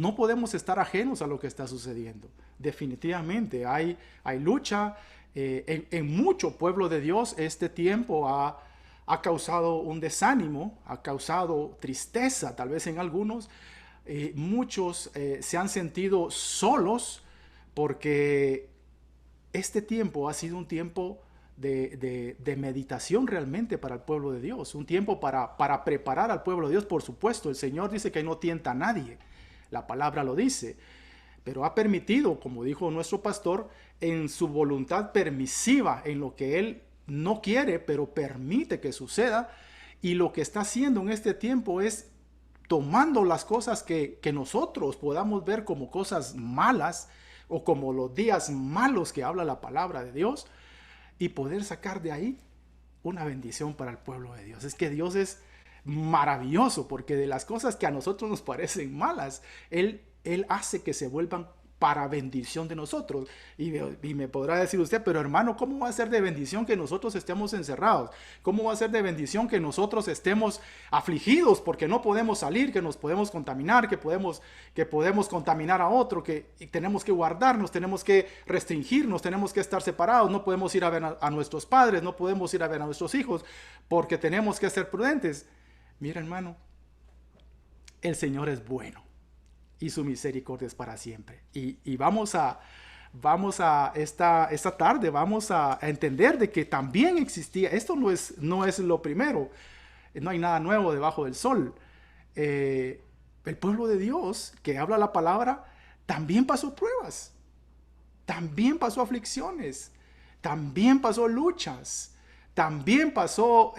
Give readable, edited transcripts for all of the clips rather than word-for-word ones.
no podemos estar ajenos a lo que está sucediendo. Definitivamente hay lucha. En mucho pueblo de Dios este tiempo ha causado un desánimo, ha causado tristeza, tal vez en algunos. Muchos se han sentido solos porque este tiempo ha sido un tiempo de meditación realmente para el pueblo de Dios, un tiempo para preparar al pueblo de Dios. Por supuesto, el Señor dice que no tienta a nadie, la palabra lo dice, pero ha permitido, como dijo nuestro pastor, en su voluntad permisiva, en lo que Él no quiere, pero permite que suceda, y lo que está haciendo en este tiempo es tomando las cosas que nosotros podamos ver como cosas malas, o como los días malos que habla la palabra de Dios, y poder sacar de ahí una bendición para el pueblo de Dios. Es que Dios es maravilloso, porque de las cosas que a nosotros nos parecen malas, Él hace que se vuelvan para bendición de nosotros. Y me podrá decir usted, pero hermano, ¿cómo va a ser de bendición que nosotros estemos encerrados? ¿Cómo va a ser de bendición que nosotros estemos afligidos porque no podemos salir, que nos podemos contaminar, que podemos contaminar a otro, que tenemos que guardarnos, tenemos que restringirnos, tenemos que estar separados, no podemos ir a ver a nuestros padres, no podemos ir a ver a nuestros hijos porque tenemos que ser prudentes? Mira, hermano, el Señor es bueno y su misericordia es para siempre. Y vamos a esta tarde, vamos a entender de que también existía, esto no es lo primero, no hay nada nuevo debajo del sol. El pueblo de Dios que habla la palabra también pasó pruebas, también pasó aflicciones, también pasó luchas, también pasó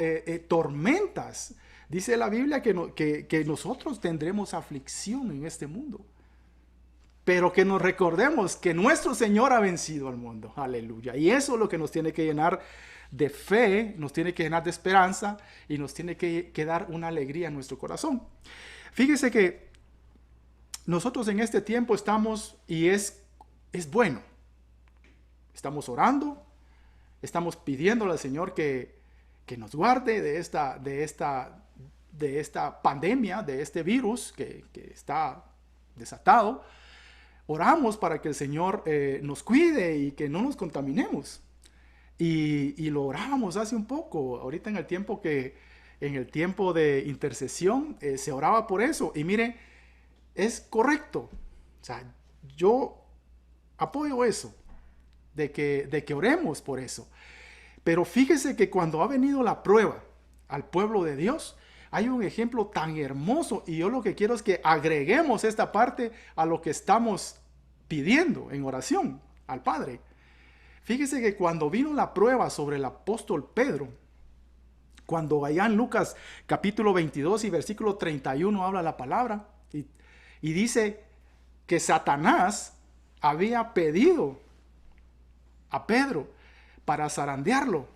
tormentas. Dice la Biblia que nosotros tendremos aflicción en este mundo, pero que nos recordemos que nuestro Señor ha vencido al mundo. Aleluya. Y eso es lo que nos tiene que llenar de fe, nos tiene que llenar de esperanza y nos tiene que dar una alegría en nuestro corazón. Fíjese que nosotros en este tiempo estamos, y es bueno, estamos orando, estamos pidiéndole al Señor que nos guarde de esta pandemia, de este virus que está desatado. Oramos para que el Señor nos cuide y que no nos contaminemos. Y lo orábamos hace un poco, ahorita en el tiempo de intercesión se oraba por eso. Y mire, es correcto. O sea, yo apoyo eso, de que oremos por eso. Pero fíjese que cuando ha venido la prueba al pueblo de Dios, hay un ejemplo tan hermoso, y yo lo que quiero es que agreguemos esta parte a lo que estamos pidiendo en oración al Padre. Fíjese que cuando vino la prueba sobre el apóstol Pedro, cuando allá en Lucas capítulo 22 y versículo 31 habla la palabra, y dice que Satanás había pedido a Pedro para zarandearlo.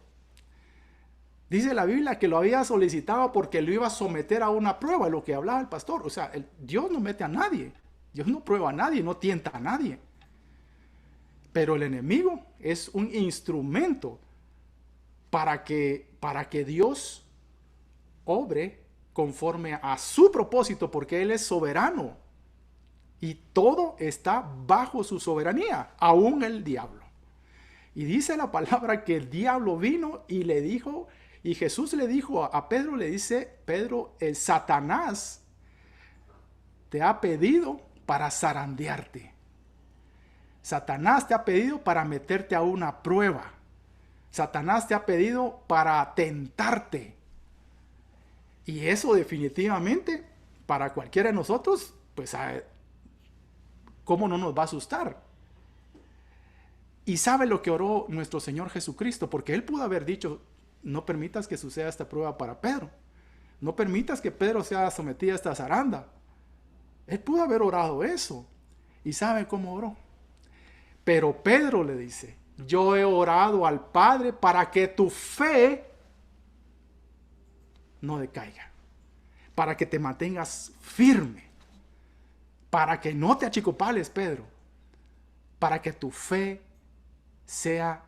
Dice la Biblia que lo había solicitado porque lo iba a someter a una prueba, lo que hablaba el pastor. O sea, Dios no mete a nadie, Dios no prueba a nadie, no tienta a nadie. Pero el enemigo es un instrumento para que Dios obre conforme a su propósito, porque Él es soberano y todo está bajo su soberanía, aún el diablo. Y dice la palabra que el diablo vino y le dijo, y Jesús le dijo a Pedro, le dice, Pedro, el Satanás te ha pedido para zarandearte. Satanás te ha pedido para meterte a una prueba. Satanás te ha pedido para tentarte. Y eso definitivamente, para cualquiera de nosotros, pues, ¿cómo no nos va a asustar? Y sabe lo que oró nuestro Señor Jesucristo, porque Él pudo haber dicho, no permitas que suceda esta prueba para Pedro. No permitas que Pedro sea sometido a esta zaranda. Él pudo haber orado eso. ¿Y sabe cómo oró? Pero Pedro le dice, yo he orado al Padre para que tu fe no decaiga, para que te mantengas firme, para que no te achicopales, Pedro, para que tu fe sea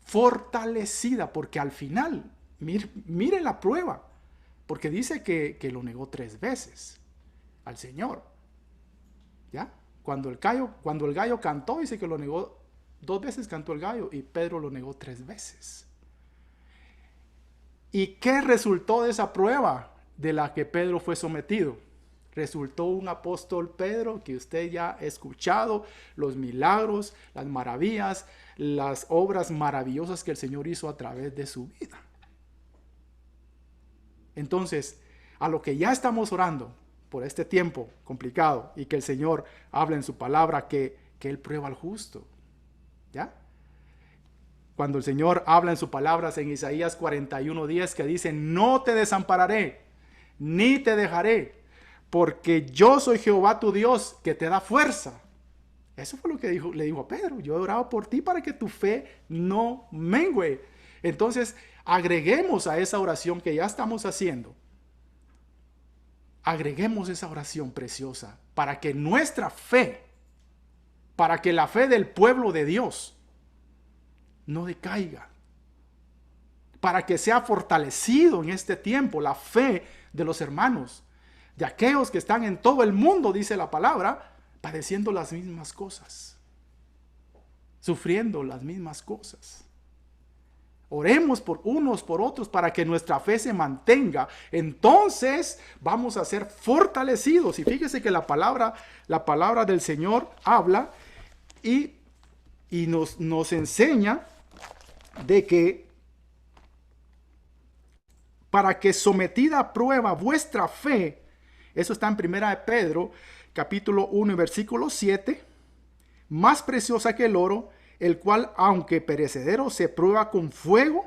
fortalecida, porque al final, mire la prueba, porque dice que lo negó 3 veces al Señor. ¿Ya? Cuando el gallo cantó, dice que lo negó 2 veces, cantó el gallo, y Pedro lo negó 3 veces. ¿Y qué resultó de esa prueba de la que Pedro fue sometido? Resultó un apóstol Pedro que usted ya ha escuchado, los milagros, las maravillas, las obras maravillosas que el Señor hizo a través de su vida. Entonces, a lo que ya estamos orando por este tiempo complicado y que el Señor habla en su palabra que Él prueba al justo. ¿Ya? Cuando el Señor habla en sus palabras en Isaías 41:10 que dice, no te desampararé, ni te dejaré, porque yo soy Jehová tu Dios que te da fuerza. Eso fue lo que le dijo a Pedro. Yo he orado por ti para que tu fe no mengüe. Entonces, agreguemos a esa oración que ya estamos haciendo. Agreguemos esa oración preciosa para que nuestra fe, para que la fe del pueblo de Dios no decaiga, para que sea fortalecido en este tiempo la fe de los hermanos, de aquellos que están en todo el mundo, dice la palabra, padeciendo las mismas cosas, sufriendo las mismas cosas. Oremos por unos por otros para que nuestra fe se mantenga. Entonces vamos a ser fortalecidos. Y fíjese que la palabra del Señor habla y nos enseña de que para que sometida a prueba vuestra fe, eso está en 1 de Pedro, capítulo 1 y versículo 7, más preciosa que el oro, el cual, aunque perecedero, se prueba con fuego.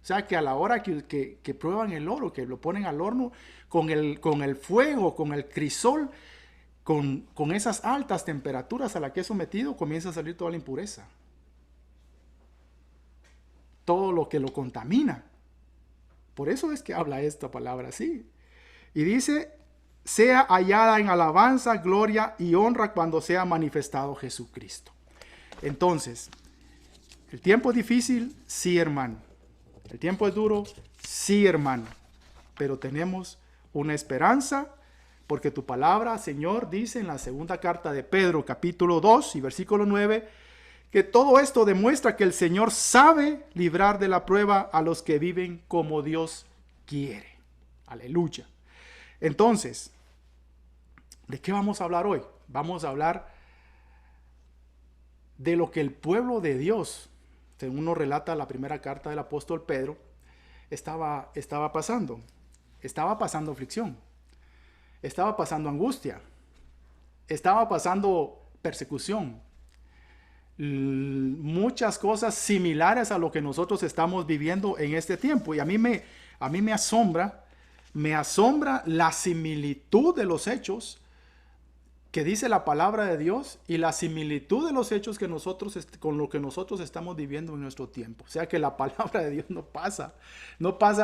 O sea, que a la hora que prueban el oro, que lo ponen al horno, con el fuego, con el crisol, con esas altas temperaturas a las que es sometido, comienza a salir toda la impureza. Todo lo que lo contamina. Por eso es que habla esta palabra así. Y dice, sea hallada en alabanza, gloria y honra cuando sea manifestado Jesucristo. Entonces, el tiempo es difícil, sí, hermano. El tiempo es duro, sí, hermano. Pero tenemos una esperanza, porque tu palabra, Señor, dice en la segunda carta de Pedro, capítulo 2 y versículo 9, que todo esto demuestra que el Señor sabe librar de la prueba a los que viven como Dios quiere. Aleluya. Entonces, ¿de qué vamos a hablar hoy? Vamos a hablar de lo que el pueblo de Dios, según nos relata la primera carta del apóstol Pedro, estaba pasando. Estaba pasando aflicción, estaba pasando angustia, estaba pasando persecución, muchas cosas similares a lo que nosotros estamos viviendo en este tiempo. Y a mí me asombra la similitud de los hechos que dice la palabra de Dios y la similitud de los hechos que con lo que nosotros estamos viviendo en nuestro tiempo. O sea que la palabra de Dios no pasa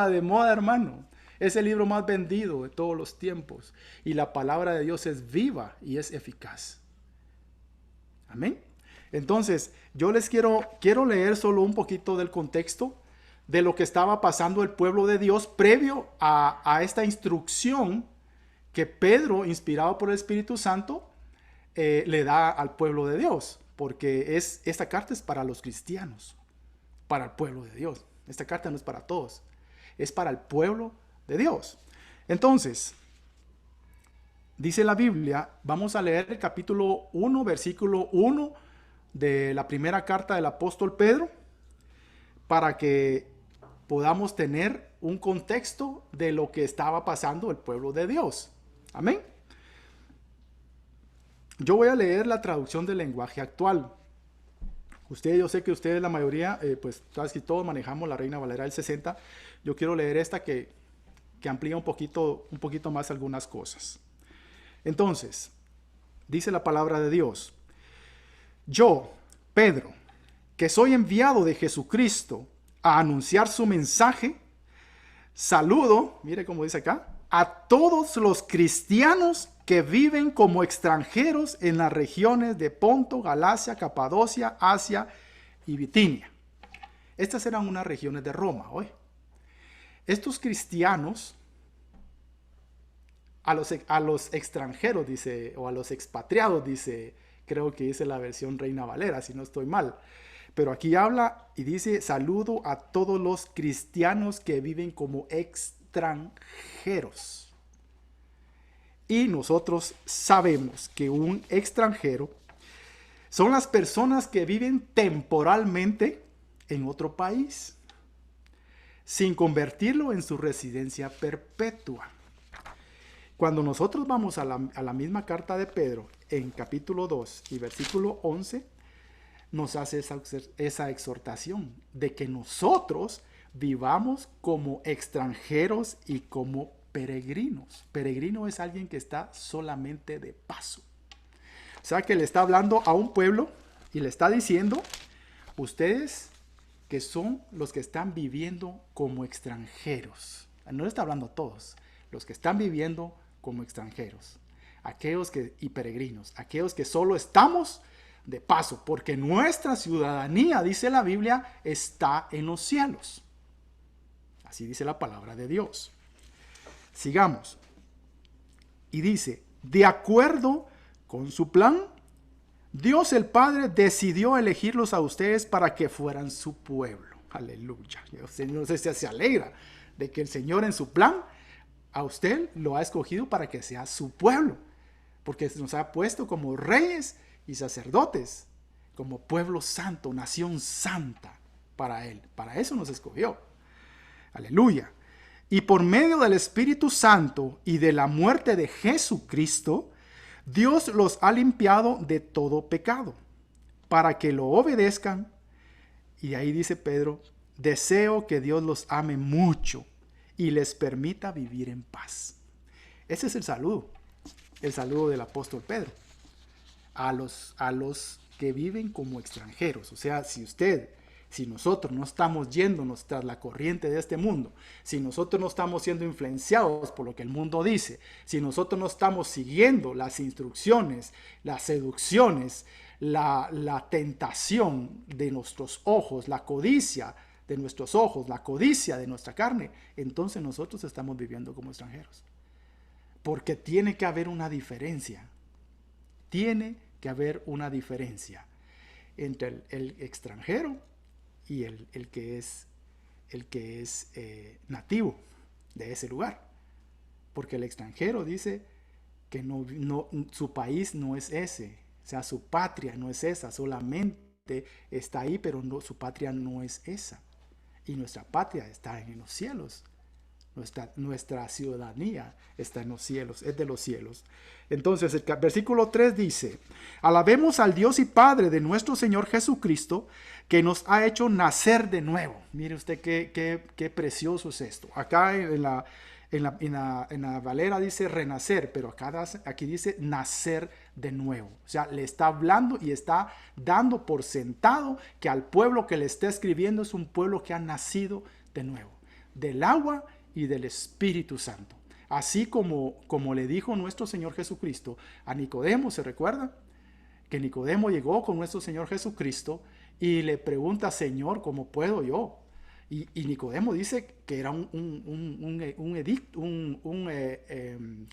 de moda, hermano. Es el libro más vendido de todos los tiempos y la palabra de Dios es viva y es eficaz. Amén. Entonces, yo les quiero leer solo un poquito del contexto de lo que estaba pasando el pueblo de Dios previo a esta instrucción que Pedro, inspirado por el Espíritu Santo, le da al pueblo de Dios. Porque esta carta es para los cristianos, para el pueblo de Dios. Esta carta no es para todos, es para el pueblo de Dios. Entonces, dice la Biblia, vamos a leer el capítulo 1, versículo 1 de la primera carta del apóstol Pedro, para que podamos tener un contexto de lo que estaba pasando el pueblo de Dios. Amén. Yo voy a leer la traducción del lenguaje actual. Yo sé que ustedes, la mayoría, pues casi todos manejamos la Reina Valera del 60. Yo quiero leer esta que amplía un poquito más algunas cosas. Entonces, dice la palabra de Dios: yo, Pedro, que soy enviado de Jesucristo a anunciar su mensaje, saludo, mire cómo dice acá, a todos los cristianos que viven como extranjeros en las regiones de Ponto, Galacia, Capadocia, Asia y Bitinia. Estas eran unas regiones de Roma hoy. Estos cristianos a los extranjeros, dice, o a los expatriados, dice, creo que dice la versión Reina Valera, si no estoy mal. Pero aquí habla y dice, saludo a todos los cristianos que viven como extranjeros. Y nosotros sabemos que un extranjero son las personas que viven temporalmente en otro país, sin convertirlo en su residencia perpetua. Cuando nosotros vamos a la misma carta de Pedro, en capítulo 2 y versículo 11, nos hace esa exhortación de que nosotros vivamos como extranjeros y como peregrinos. Peregrino es alguien que está solamente de paso. O sea que le está hablando a un pueblo y le está diciendo, ustedes que son los que están viviendo como extranjeros. No le está hablando a todos, los que están viviendo como extranjeros. Aquellos y peregrinos, aquellos que solo estamos de paso, porque nuestra ciudadanía, dice la Biblia, está en los cielos. Así dice la palabra de Dios. Sigamos. Y dice, de acuerdo con su plan, Dios el Padre decidió elegirlos a ustedes para que fueran su pueblo. Aleluya. El Señor se alegra de que el Señor en su plan a usted lo ha escogido para que sea su pueblo, porque nos ha puesto como reyes y sacerdotes, como pueblo santo, nación santa para Él. Para eso nos escogió. Aleluya. Y por medio del Espíritu Santo y de la muerte de Jesucristo, Dios los ha limpiado de todo pecado, para que lo obedezcan. Y ahí dice Pedro, deseo que Dios los ame mucho y les permita vivir en paz. Ese es el saludo del apóstol Pedro a los que viven como extranjeros. O sea, si nosotros no estamos yéndonos tras la corriente de este mundo, si nosotros no estamos siendo influenciados por lo que el mundo dice, si nosotros no estamos siguiendo las instrucciones, las seducciones, la tentación de nuestros ojos, la codicia de nuestros ojos, la codicia de nuestra carne, entonces nosotros estamos viviendo como extranjeros. Porque tiene que haber una diferencia. Tiene que haber una diferencia entre el extranjero y el que es nativo de ese lugar. Porque el extranjero dice que su país no es ese, o sea, su patria no es esa, solamente está ahí, pero su patria no es esa. Y nuestra patria está en los cielos. Nuestra ciudadanía está en los cielos, es de los cielos. Entonces el versículo 3 dice, alabemos al Dios y Padre de nuestro Señor Jesucristo, que nos ha hecho nacer de nuevo. Mire usted qué precioso es esto. Acá en la Valera dice renacer, pero aquí dice nacer de nuevo. O sea, le está hablando y está dando por sentado que al pueblo que le está escribiendo es un pueblo que ha nacido de nuevo, del agua y del Espíritu Santo. Así como le dijo nuestro Señor Jesucristo a Nicodemo, ¿se recuerda? Que Nicodemo llegó con nuestro Señor Jesucristo y le pregunta, Señor, ¿cómo puedo yo? Y Nicodemo dice que era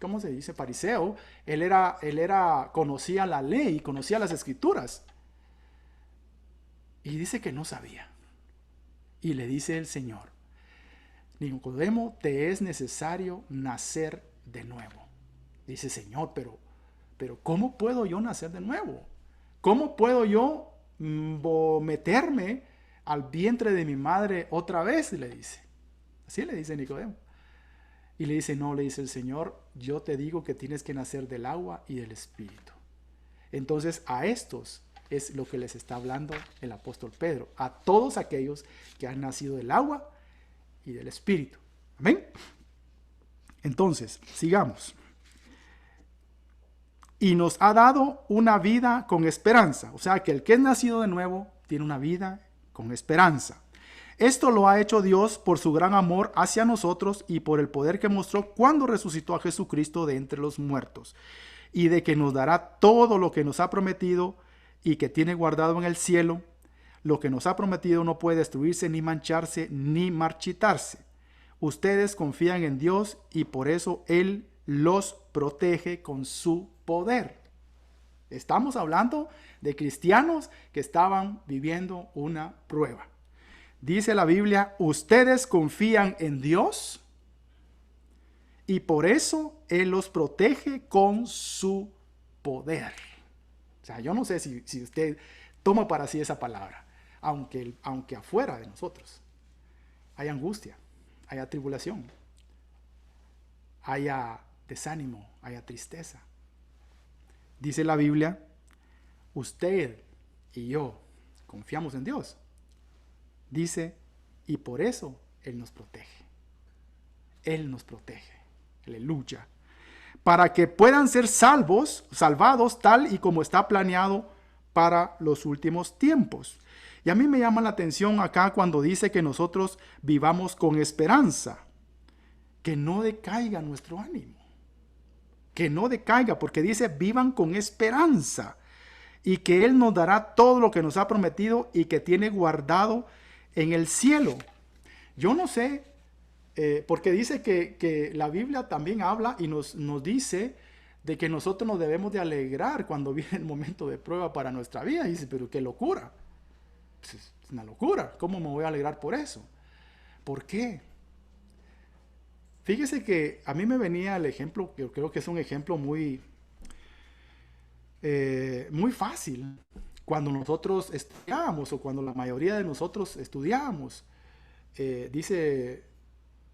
¿cómo se dice? Fariseo. Él conocía la ley, conocía las escrituras. Y dice que no sabía. Y le dice el Señor, Nicodemo, te es necesario nacer de nuevo. Dice, Señor, pero ¿cómo puedo yo nacer de nuevo? ¿Cómo puedo yo meterme al vientre de mi madre otra vez? Le dice. Así le dice Nicodemo. Y le dice, no, le dice el Señor, yo te digo que tienes que nacer del agua y del Espíritu. Entonces a estos es lo que les está hablando el apóstol Pedro, a todos aquellos que han nacido del agua y del Espíritu. Amén. Entonces, sigamos. Y nos ha dado una vida con esperanza. O sea, que el que es nacido de nuevo tiene una vida con esperanza. Esto lo ha hecho Dios por su gran amor hacia nosotros y por el poder que mostró cuando resucitó a Jesucristo de entre los muertos, y de que nos dará todo lo que nos ha prometido y que tiene guardado en el cielo. Lo que nos ha prometido no puede destruirse, ni mancharse, ni marchitarse. Ustedes confían en Dios y por eso Él los protege con su poder. Estamos hablando de cristianos que estaban viviendo una prueba. Dice la Biblia, ustedes confían en Dios y por eso Él los protege con su poder. O sea, yo no sé si usted toma para sí esa palabra, aunque afuera de nosotros hay angustia, haya tribulación, haya desánimo, haya tristeza. Dice la Biblia, usted y yo confiamos en Dios. Dice, y por eso Él nos protege. Él nos protege. Aleluya. Para que puedan ser salvados tal y como está planeado para los últimos tiempos. Y a mí me llama la atención acá cuando dice que nosotros vivamos con esperanza. Que no decaiga nuestro ánimo. Que no decaiga, porque dice vivan con esperanza. Y que Él nos dará todo lo que nos ha prometido y que tiene guardado en el cielo. Yo no sé, porque dice que la Biblia también habla y nos dice de que nosotros nos debemos de alegrar cuando viene el momento de prueba para nuestra vida. Y dice, pero qué locura. Pues es una locura. ¿Cómo me voy a alegrar por eso? ¿Por qué? Fíjese que a mí me venía el ejemplo, yo creo que es un ejemplo muy fácil. Cuando nosotros estudiábamos o cuando la mayoría de nosotros estudiábamos, dice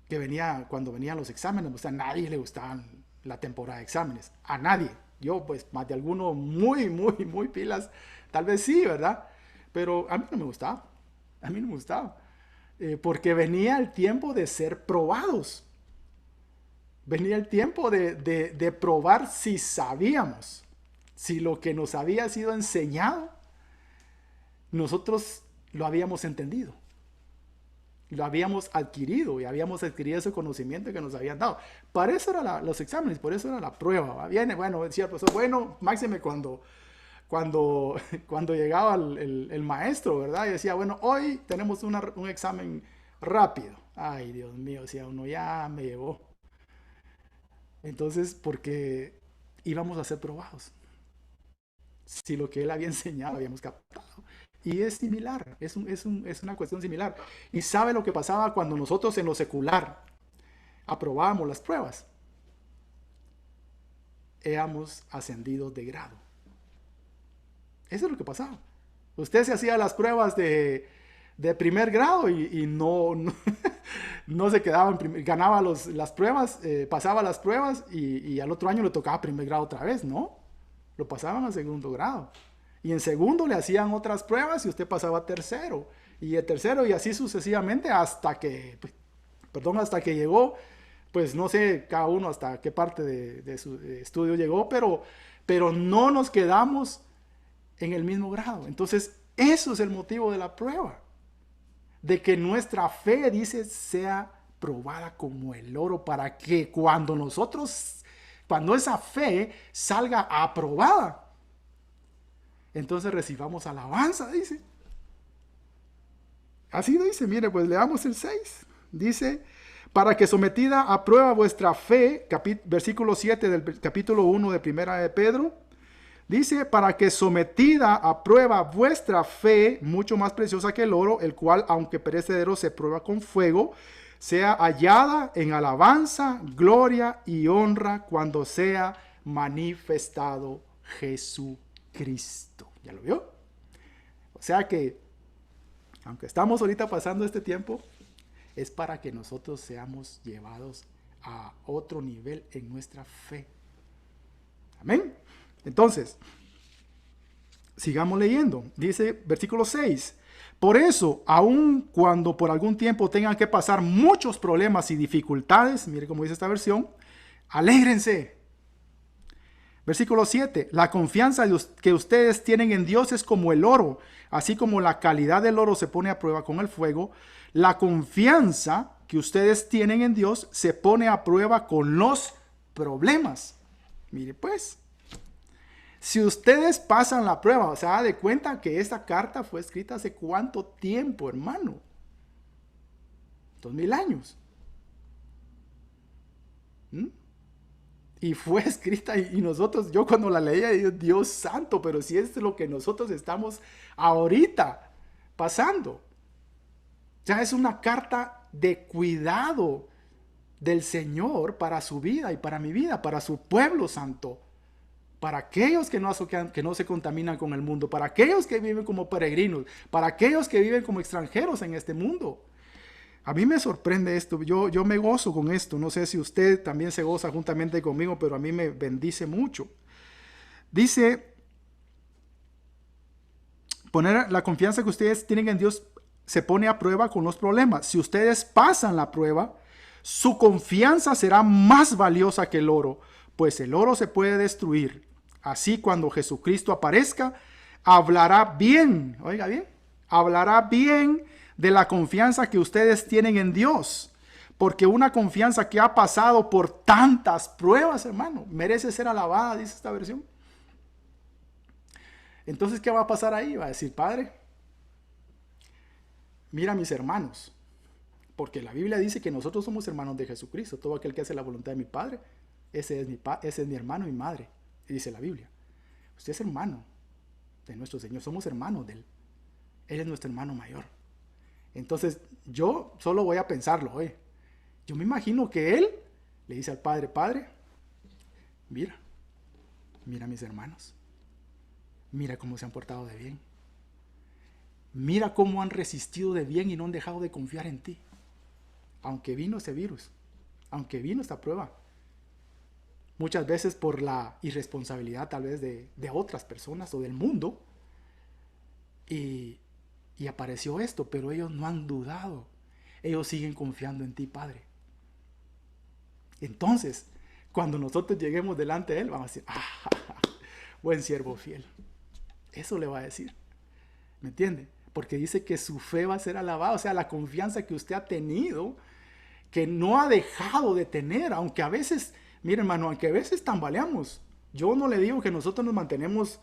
que cuando venían los exámenes, o sea, a nadie le gustaba la temporada de exámenes, a nadie. Yo pues más de alguno muy pilas, tal vez sí, ¿verdad? Pero a mí no me gustaba, porque venía el tiempo de ser probados. Venía el tiempo de probar si sabíamos, si lo que nos había sido enseñado, nosotros lo habíamos entendido, lo habíamos adquirido y habíamos adquirido ese conocimiento que nos habían dado. Para eso eran los exámenes, por eso era la prueba. Viene, bueno, decía el profesor, bueno, máxime cuando llegaba el maestro, ¿verdad? Y decía, bueno, hoy tenemos un examen rápido. Ay, Dios mío, decía uno, ya me llevó. Entonces, porque íbamos a ser probados. Si lo que él había enseñado habíamos captado. Y es similar, es una cuestión similar. Y sabe lo que pasaba cuando nosotros en lo secular aprobábamos las pruebas. Éramos ascendidos de grado. Eso es lo que pasaba. Usted se hacía las pruebas de primer grado y no se quedaba ganaba las pruebas, pasaba las pruebas y al otro año le tocaba primer grado otra vez, ¿no? Lo pasaban a segundo grado. Y en segundo le hacían otras pruebas y usted pasaba a tercero. Y el tercero y así sucesivamente hasta que llegó, pues no sé cada uno hasta qué parte de su estudio llegó, pero no nos quedamos en el mismo grado. Entonces, eso es el motivo de la prueba. De que nuestra fe, dice, sea probada como el oro para que cuando esa fe salga aprobada, entonces recibamos alabanza, dice. Así dice, mire, pues leamos el 6. Dice, para que sometida a prueba vuestra fe, versículo 7 del capítulo 1 de Primera de Pedro, dice, para que sometida a prueba vuestra fe, mucho más preciosa que el oro, el cual, aunque perecedero, se prueba con fuego, sea hallada en alabanza, gloria y honra cuando sea manifestado Jesucristo. ¿Ya lo vio? O sea que, aunque estamos ahorita pasando este tiempo, es para que nosotros seamos llevados a otro nivel en nuestra fe. Amén. Entonces, sigamos leyendo. Dice versículo 6. Por eso, aun cuando por algún tiempo tengan que pasar muchos problemas y dificultades, mire cómo dice esta versión, alégrense. Versículo 7. La confianza que ustedes tienen en Dios es como el oro. Así como la calidad del oro se pone a prueba con el fuego, la confianza que ustedes tienen en Dios se pone a prueba con los problemas. Mire pues. Si ustedes pasan la prueba, se da de cuenta que esta carta fue escrita hace cuánto tiempo, hermano. 2000 años. Y fue escrita y nosotros, yo cuando la leía, digo, Dios santo, pero si es lo que nosotros estamos ahorita pasando. O sea, es una carta de cuidado del Señor para su vida y para mi vida, para su pueblo santo, para aquellos que no se contaminan con el mundo, para aquellos que viven como peregrinos, para aquellos que viven como extranjeros en este mundo. A mí me sorprende esto, yo me gozo con esto, no sé si usted también se goza juntamente conmigo, pero a mí me bendice mucho. Dice, poner la confianza que ustedes tienen en Dios se pone a prueba con los problemas. Si ustedes pasan la prueba, su confianza será más valiosa que el oro, pues el oro se puede destruir. Así, cuando Jesucristo aparezca, hablará bien, oiga bien, hablará bien de la confianza que ustedes tienen en Dios, porque una confianza que ha pasado por tantas pruebas, hermano, merece ser alabada, dice esta versión. Entonces, ¿qué va a pasar ahí? Va a decir, Padre, mira a mis hermanos, porque la Biblia dice que nosotros somos hermanos de Jesucristo. Todo aquel que hace la voluntad de mi Padre, ese es mi hermano y mi madre, dice la Biblia. Usted es hermano de nuestro Señor, somos hermanos de Él. Él es nuestro hermano mayor. Entonces, yo solo voy a pensarlo hoy. Yo me imagino que Él le dice al Padre, Padre, mira a mis hermanos. Mira cómo se han portado de bien. Mira cómo han resistido de bien y no han dejado de confiar en ti. Aunque vino ese virus, aunque vino esta prueba. Muchas veces por la irresponsabilidad tal vez de otras personas o del mundo. Y apareció esto, pero ellos no han dudado. Ellos siguen confiando en ti, Padre. Entonces, cuando nosotros lleguemos delante de Él, vamos a decir, buen siervo fiel. Eso le va a decir. ¿Me entiende? Porque dice que su fe va a ser alabada. O sea, la confianza que usted ha tenido, que no ha dejado de tener, aunque a veces, mire hermano, aunque a veces tambaleamos. Yo no le digo que nosotros nos mantenemos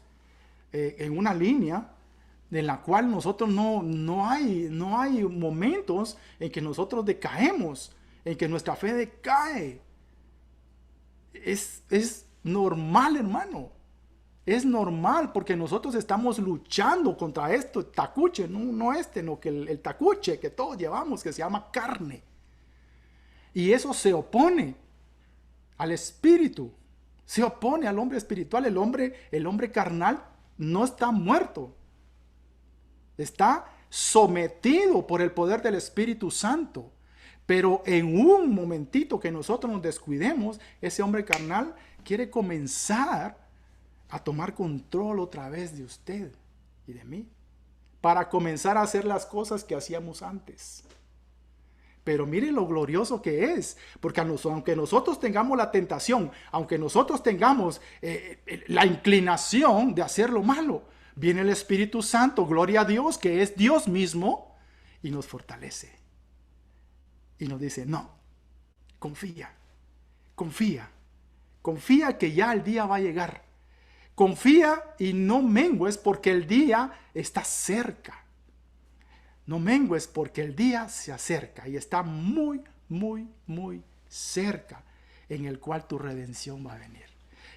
en una línea en la cual nosotros no hay momentos en que nosotros decaemos, en que nuestra fe decae. Es normal, hermano. Es normal porque nosotros estamos luchando contra esto, tacuche, no que el tacuche que todos llevamos, que se llama carne. Y eso se opone al espíritu, se opone al hombre espiritual. El hombre carnal no está muerto, está sometido por el poder del Espíritu Santo. Pero en un momentito que nosotros nos descuidemos, ese hombre carnal quiere comenzar a tomar control otra vez de usted y de mí, para comenzar a hacer las cosas que hacíamos antes. Pero mire lo glorioso que es, porque aunque nosotros tengamos la tentación, aunque nosotros tengamos la inclinación de hacer lo malo, viene el Espíritu Santo, gloria a Dios, que es Dios mismo, y nos fortalece. Y nos dice, no, confía que ya el día va a llegar. Confía y no mengues porque el día está cerca. No mengues porque el día se acerca y está muy, muy, muy cerca, en el cual tu redención va a venir.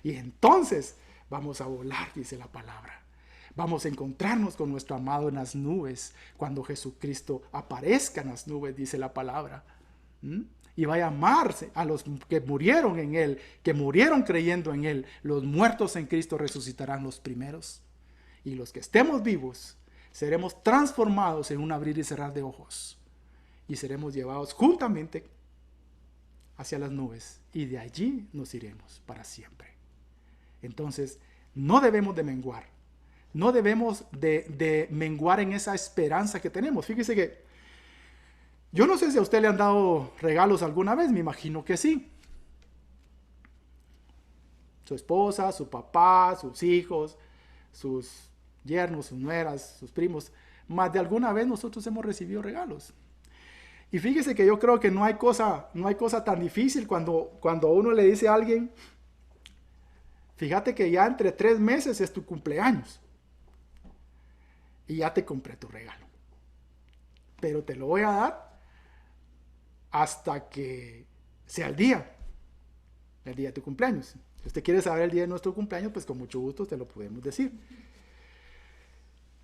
Y entonces vamos a volar, dice la palabra. Vamos a encontrarnos con nuestro amado en las nubes cuando Jesucristo aparezca en las nubes, dice la palabra. Y va a llamarse a los que murieron en Él, que murieron creyendo en Él. Los muertos en Cristo resucitarán los primeros. Y los que estemos vivos, seremos transformados en un abrir y cerrar de ojos. Y seremos llevados juntamente hacia las nubes. Y de allí nos iremos para siempre. Entonces, no debemos de menguar. No debemos de menguar en esa esperanza que tenemos. Fíjese que yo no sé si a usted le han dado regalos alguna vez, me imagino que sí. Su esposa, su papá, sus hijos, sus yernos, sus nueras, sus primos. Más de alguna vez nosotros hemos recibido regalos. Y fíjese que yo creo que no hay cosa tan difícil cuando uno le dice a alguien, fíjate que ya entre 3 meses es tu cumpleaños. Y ya te compré tu regalo. Pero te lo voy a dar hasta que sea el día. el día de tu cumpleaños. Si usted quiere saber el día de nuestro cumpleaños, pues con mucho gusto te lo podemos decir.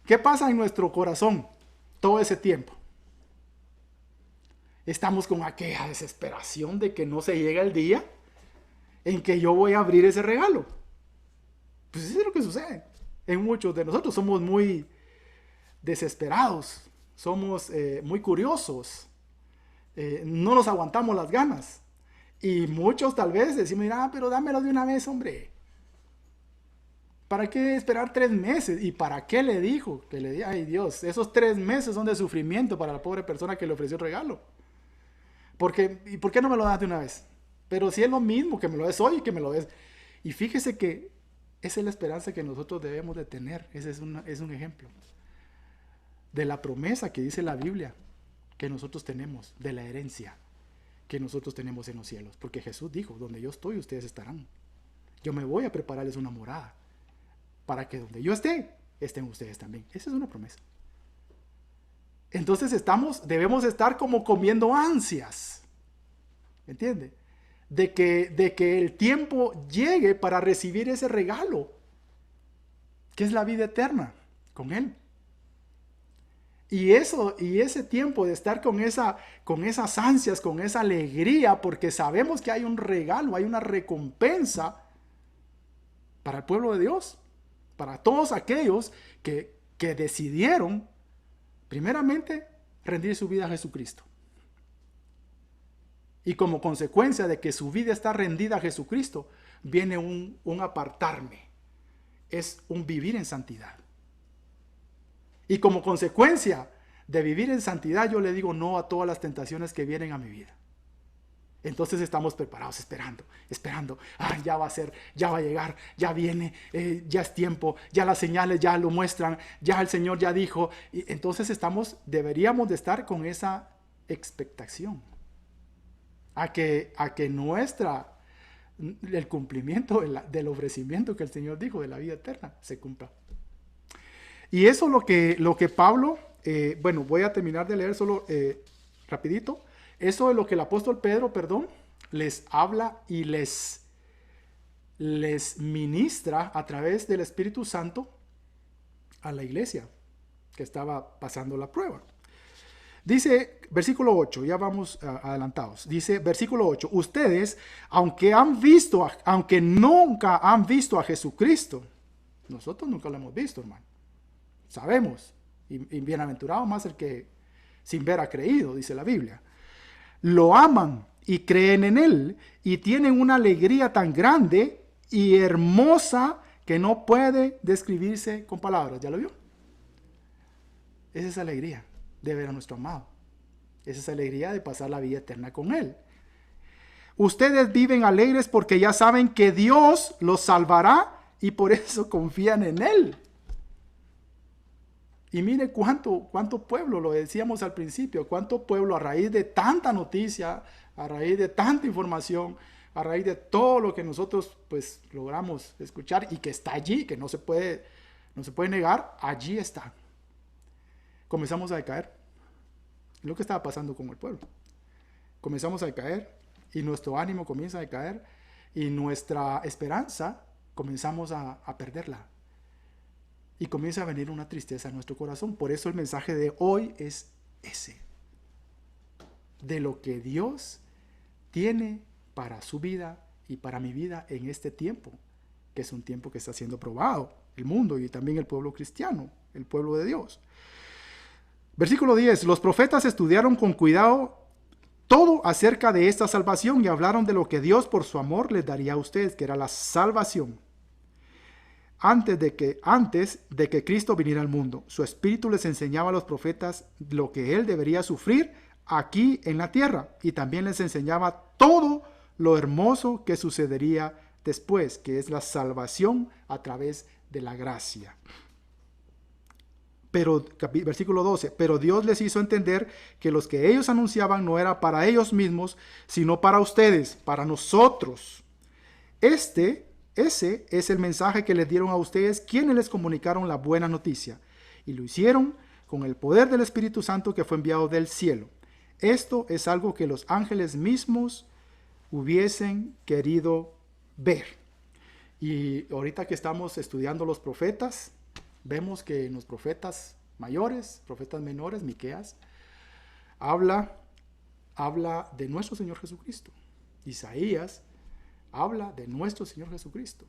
¿Qué pasa en nuestro corazón todo ese tiempo? Estamos con aquella desesperación de que no se llega el día en que yo voy a abrir ese regalo. Pues eso es lo que sucede. En muchos de nosotros somos muy desesperados, somos muy curiosos, no nos aguantamos las ganas. Y muchos tal vez decimos, pero dámelo de una vez, hombre. ¿Para qué esperar 3 meses? ¿Y para qué le dijo? Que le diga, ay Dios, esos 3 meses son de sufrimiento para la pobre persona que le ofreció el regalo. ¿Y por qué no me lo das de una vez? Pero si es lo mismo, que me lo des hoy y que me lo des. Y fíjese que esa es la esperanza que nosotros debemos de tener. Ese es un ejemplo de la promesa que dice la Biblia que nosotros tenemos, de la herencia que nosotros tenemos en los cielos. Porque Jesús dijo, donde yo estoy, ustedes estarán. Yo me voy a prepararles una morada para que donde yo esté, estén ustedes también. Esa es una promesa. Entonces debemos estar como comiendo ansias. ¿Entiende? De que el tiempo llegue para recibir ese regalo, que es la vida eterna con Él. Y ese tiempo de estar con esas ansias, con esa alegría, porque sabemos que hay un regalo, hay una recompensa para el pueblo de Dios, para todos aquellos que decidieron, primeramente, rendir su vida a Jesucristo. Y como consecuencia de que su vida está rendida a Jesucristo, viene un apartarme. Es un vivir en santidad. Y como consecuencia de vivir en santidad, yo le digo no a todas las tentaciones que vienen a mi vida. Entonces estamos preparados, esperando. Ya va a ser, ya va a llegar, ya viene, ya es tiempo, ya las señales ya lo muestran, ya el Señor ya dijo. Y entonces deberíamos de estar con esa expectación. A que el cumplimiento del ofrecimiento que el Señor dijo de la vida eterna se cumpla. Y eso es lo que Pablo, voy a terminar de leer solo rapidito. Eso es lo que el apóstol Pedro, les habla y les ministra a través del Espíritu Santo a la iglesia que estaba pasando la prueba. Dice, versículo 8, ya vamos adelantados. Dice, versículo 8, ustedes, aunque nunca han visto a Jesucristo, nosotros nunca lo hemos visto, hermano. Sabemos, y bienaventurado más el que sin ver ha creído, dice la Biblia. Lo aman y creen en Él, y tienen una alegría tan grande y hermosa que no puede describirse con palabras. ¿Ya lo vio? Es esa alegría de ver a nuestro amado. Es esa alegría de pasar la vida eterna con Él. Ustedes viven alegres porque ya saben que Dios los salvará y por eso confían en Él. Y mire cuánto pueblo, lo decíamos al principio, cuánto pueblo a raíz de tanta noticia, a raíz de tanta información, a raíz de todo lo que nosotros pues logramos escuchar y que está allí, que no se puede negar, allí está. Comenzamos a decaer. Es lo que estaba pasando con el pueblo. Comenzamos a decaer y nuestro ánimo comienza a decaer y nuestra esperanza comenzamos a perderla. Y comienza a venir una tristeza en nuestro corazón. Por eso el mensaje de hoy es ese. De lo que Dios tiene para su vida y para mi vida en este tiempo. Que es un tiempo que está siendo probado. El mundo y también el pueblo cristiano. El pueblo de Dios. Versículo 10. Los profetas estudiaron con cuidado todo acerca de esta salvación y hablaron de lo que Dios por su amor les daría a ustedes, que era la salvación. Antes de que Cristo viniera al mundo, su espíritu les enseñaba a los profetas lo que Él debería sufrir aquí en la tierra. Y también les enseñaba todo lo hermoso que sucedería después, que es la salvación a través de la gracia. Pero, versículo 12, pero Dios les hizo entender que los que ellos anunciaban no era para ellos mismos, sino para ustedes, para nosotros. Ese es el mensaje que les dieron a ustedes, quienes les comunicaron la buena noticia. Y lo hicieron con el poder del Espíritu Santo que fue enviado del cielo. Esto es algo que los ángeles mismos hubiesen querido ver. Y ahorita que estamos estudiando los profetas, vemos que en los profetas mayores, profetas menores, Miqueas, habla de nuestro Señor Jesucristo. Isaías habla de nuestro Señor Jesucristo.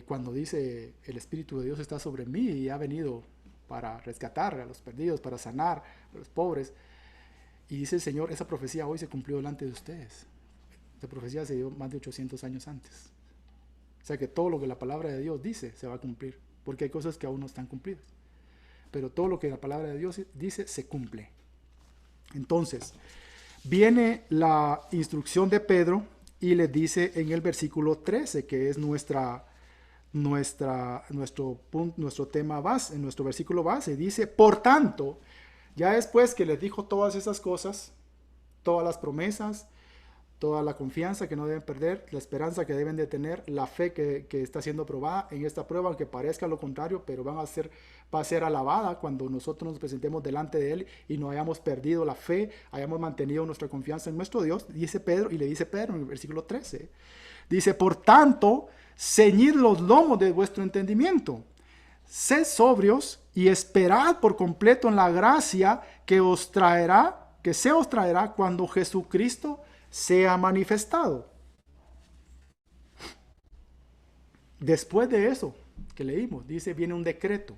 Cuando dice, el Espíritu de Dios está sobre mí y ha venido para rescatar a los perdidos, para sanar a los pobres. Y dice el Señor, esa profecía hoy se cumplió delante de ustedes. Esa profecía se dio más de 800 años antes. O sea que todo lo que la palabra de Dios dice se va a cumplir, porque hay cosas que aún no están cumplidas. Pero todo lo que la palabra de Dios dice se cumple. Entonces, viene la instrucción de Pedro y le dice en el versículo 13, que es nuestro tema base, en nuestro versículo base, dice, por tanto, ya después que les dijo todas esas cosas, todas las promesas, toda la confianza que no deben perder, la esperanza que deben de tener, la fe que está siendo probada en esta prueba, aunque parezca lo contrario, pero va a ser alabada cuando nosotros nos presentemos delante de Él y no hayamos perdido la fe, hayamos mantenido nuestra confianza en nuestro Dios, dice Pedro, y le dice Pedro en el versículo 13, dice, por tanto, ceñid los lomos de vuestro entendimiento, sed sobrios y esperad por completo en la gracia que se os traerá cuando Jesucristo sea manifestado. Después de eso que leímos, dice, viene un decreto.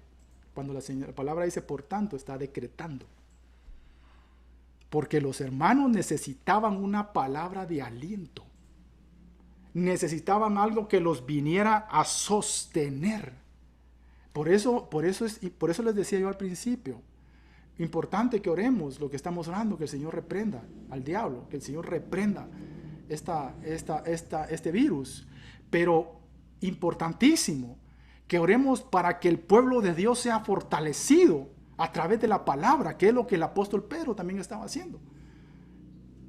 Cuando la palabra dice por tanto, está decretando. Porque los hermanos necesitaban una palabra de aliento. Necesitaban algo que los viniera a sostener. Por eso les decía yo al principio, importante que oremos lo que estamos orando, que el Señor reprenda al diablo, que el Señor reprenda este virus. Pero importantísimo que oremos para que el pueblo de Dios sea fortalecido a través de la palabra, que es lo que el apóstol Pedro también estaba haciendo.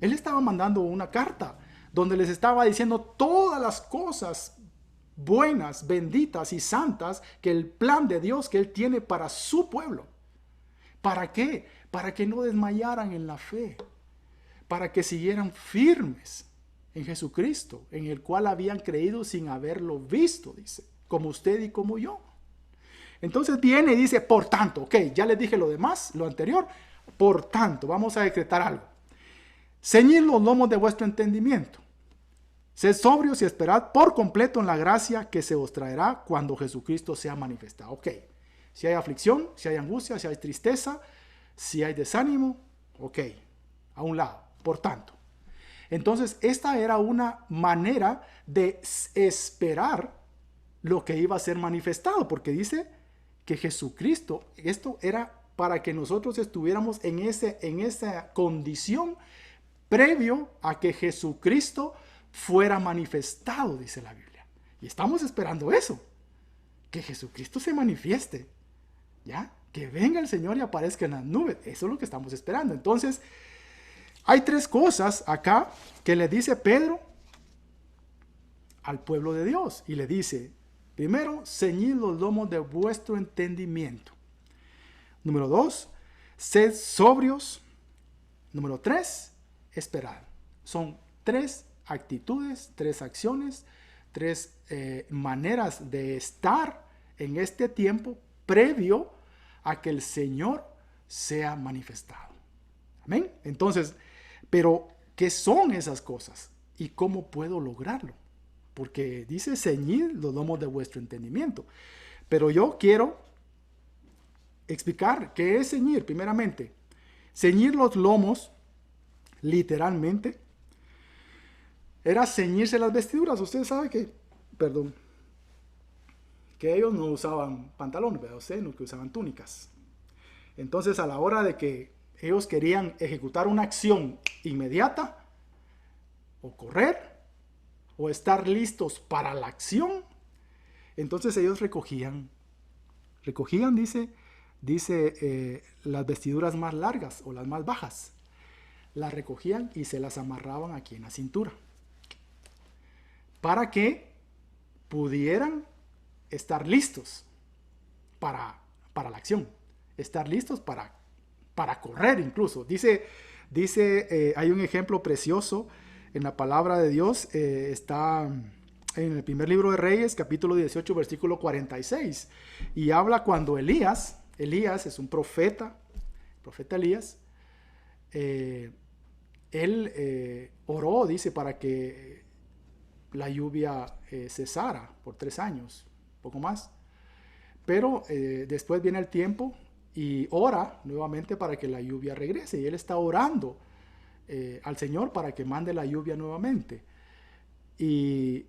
Él estaba mandando una carta donde les estaba diciendo todas las cosas buenas, benditas y santas que el plan de Dios que Él tiene para su pueblo. ¿Para qué? Para que no desmayaran en la fe, para que siguieran firmes en Jesucristo, en el cual habían creído sin haberlo visto, dice, como usted y como yo. Entonces viene y dice, por tanto, ok, ya les dije lo demás, lo anterior, por tanto, vamos a decretar algo. Ceñid los lomos de vuestro entendimiento. Sed sobrios y esperad por completo en la gracia que se os traerá cuando Jesucristo sea manifestado. Ok, si hay aflicción, si hay angustia, si hay tristeza, si hay desánimo, ok, a un lado, por tanto. Entonces, esta era una manera de esperar lo que iba a ser manifestado, porque dice que Jesucristo, esto era para que nosotros estuviéramos en esa condición previo a que Jesucristo fuera manifestado, dice la Biblia. Y estamos esperando eso, que Jesucristo se manifieste, ¿ya? Que venga el Señor y aparezca en las nubes. Eso es lo que estamos esperando. Entonces, hay tres cosas acá que le dice Pedro al pueblo de Dios. Y le dice, primero, ceñid los lomos de vuestro entendimiento. Número 2, sed sobrios. Número 3, esperad. Son tres actitudes, tres acciones, tres maneras de estar en este tiempo previo a que el Señor sea manifestado. Amén. Entonces, pero ¿qué son esas cosas? ¿Y cómo puedo lograrlo? Porque dice ceñid los lomos de vuestro entendimiento. Pero yo quiero explicar qué es ceñir. Primeramente, ceñir los lomos, literalmente, era ceñirse las vestiduras. Ustedes saben que ellos no usaban pantalones, ¿verdad? Sino que usaban túnicas. Entonces, a la hora de que ellos querían ejecutar una acción inmediata, o correr, o estar listos para la acción, entonces ellos recogían, dice las vestiduras más largas o las más bajas, las recogían y se las amarraban aquí en la cintura, para que pudieran estar listos para la acción, estar listos para correr incluso. Dice hay un ejemplo precioso en la palabra de Dios. Está en el primer libro de Reyes, capítulo 18, versículo 46. Y habla cuando Elías es un profeta Elías, él oró, dice, para que la lluvia cesara por 3 años, poco más. Pero después viene el tiempo y ora nuevamente para que la lluvia regrese. Y él está orando al Señor para que mande la lluvia nuevamente. Y,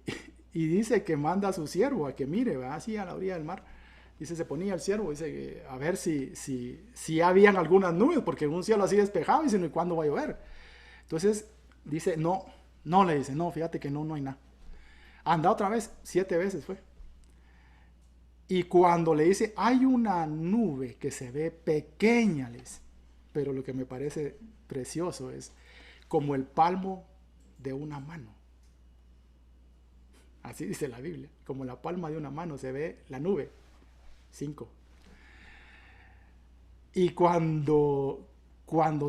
y dice que manda a su siervo a que mire, ¿verdad? Así a la orilla del mar. Dice, se ponía el siervo, dice, a ver si habían algunas nubes, porque un cielo así despejado, y dice, ¿y cuándo va a llover? Entonces dice, no, le dice, no, fíjate que no hay nada. Anda otra vez, 7 veces fue. Y cuando le dice, hay una nube que se ve pequeña, le dice, pero lo que me parece precioso es como el palmo de una mano. Así dice la Biblia, como la palma de una mano se ve la nube. 5. Y cuando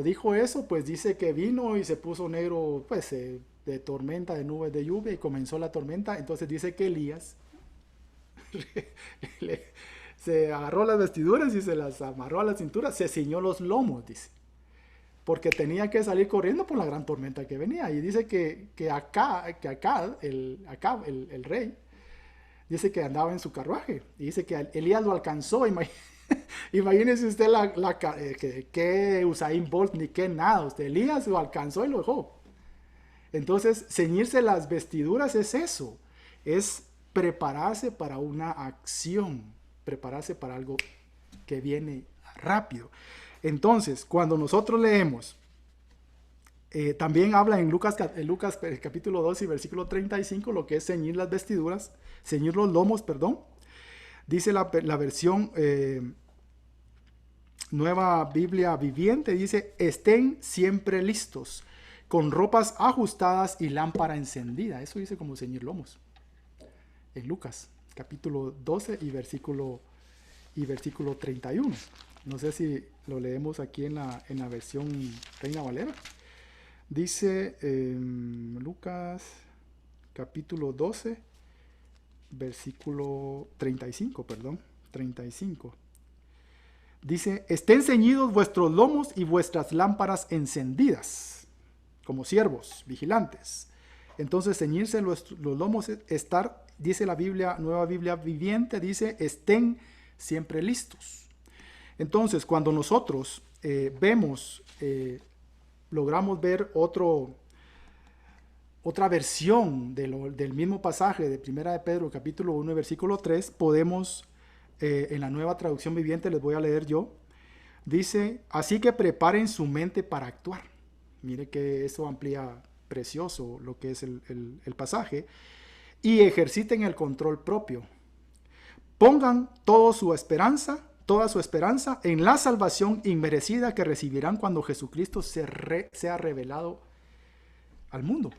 dijo eso, pues dice que vino y se puso negro, pues de tormenta, de nubes de lluvia, y comenzó la tormenta. Entonces dice que Elías se agarró las vestiduras y se las amarró a la cintura, se ciñó los lomos, dice, porque tenía que salir corriendo por la gran tormenta que venía. Y dice que Acab, el rey, dice que andaba en su carruaje, y dice que Elías lo alcanzó. Imagínese usted que Usain Bolt ni que nada, Elías lo alcanzó y lo dejó. Entonces, ceñirse las vestiduras es eso, es prepararse para una acción, prepararse para algo que viene rápido. Entonces, cuando nosotros leemos, también habla en Lucas capítulo 2 y versículo 35, lo que es ceñir las vestiduras, ceñir los lomos, perdón. Dice la versión Nueva Biblia Viviente, dice, estén siempre listos, con ropas ajustadas y lámpara encendida. Eso dice como ceñir lomos. En Lucas capítulo 12 y versículo 31. No sé si lo leemos aquí en la versión Reina Valera. Dice Lucas capítulo 12, versículo 35, 35. Dice, estén ceñidos vuestros lomos y vuestras lámparas encendidas, como siervos, vigilantes. Entonces, ceñirse los lomos, estar, dice la Biblia, Nueva Biblia Viviente, dice, estén siempre listos. Entonces, cuando nosotros vemos, logramos ver otra versión del mismo pasaje de 1 de Pedro, capítulo 1, versículo 3, podemos, en la Nueva Traducción Viviente, les voy a leer yo, dice, así que preparen su mente para actuar. Mire que eso amplía precioso lo que es el pasaje. Y ejerciten el control propio. Pongan toda su esperanza en la salvación inmerecida que recibirán cuando Jesucristo sea revelado al mundo.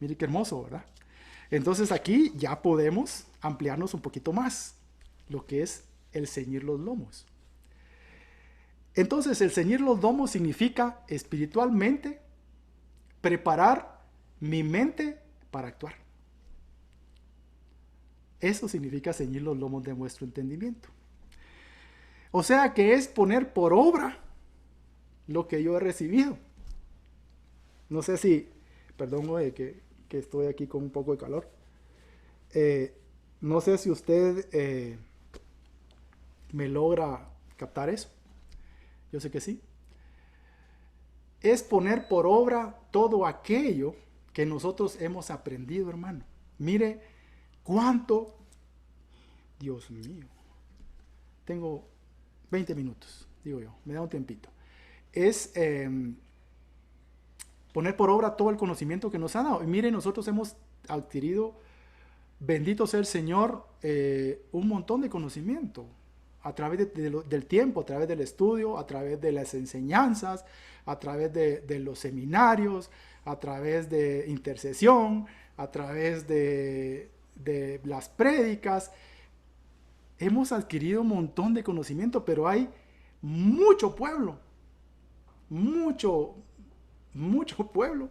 Mire qué hermoso, ¿verdad? Entonces aquí ya podemos ampliarnos un poquito más lo que es el ceñir los lomos. Entonces el ceñir los lomos significa espiritualmente preparar mi mente para actuar. Eso significa ceñir los lomos de vuestro entendimiento. O sea que es poner por obra lo que yo he recibido. No sé si, perdón, que estoy aquí con un poco de calor. No sé si usted me logra captar eso. Yo sé que sí. Es poner por obra todo aquello que nosotros hemos aprendido, hermano. Mire cuánto, Dios mío, tengo 20 minutos, digo yo, me da un tiempito. Es poner por obra todo el conocimiento que nos ha dado. Y mire, nosotros hemos adquirido, bendito sea el Señor, un montón de conocimiento a través del tiempo, a través del estudio, a través de las enseñanzas, a través de los seminarios, a través de intercesión, a través de las prédicas. Hemos adquirido un montón de conocimiento, pero hay mucho pueblo, mucho pueblo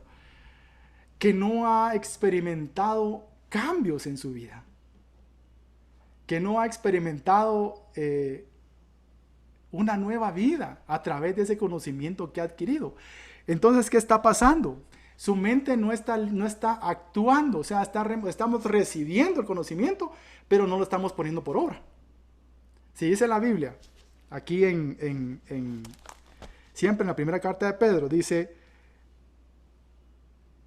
que no ha experimentado cambios en su vida, que no ha experimentado una nueva vida a través de ese conocimiento que ha adquirido. Entonces, ¿qué está pasando? Su mente no está actuando, o sea, estamos recibiendo el conocimiento, pero no lo estamos poniendo por obra. Si dice la Biblia, aquí siempre en la primera carta de Pedro, dice,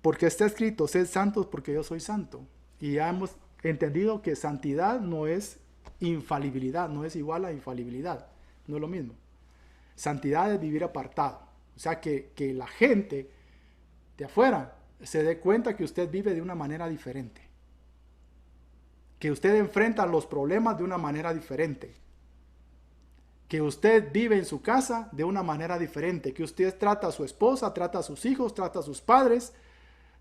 porque está escrito, sed santos porque yo soy santo. Y ya hemos entendido que santidad no es infalibilidad, no es igual a infalibilidad, no es lo mismo. Santidad es vivir apartado, o sea, que la gente de afuera se dé cuenta que usted vive de una manera diferente, que usted enfrenta los problemas de una manera diferente, que usted vive en su casa de una manera diferente, que usted trata a su esposa, trata a sus hijos, trata a sus padres,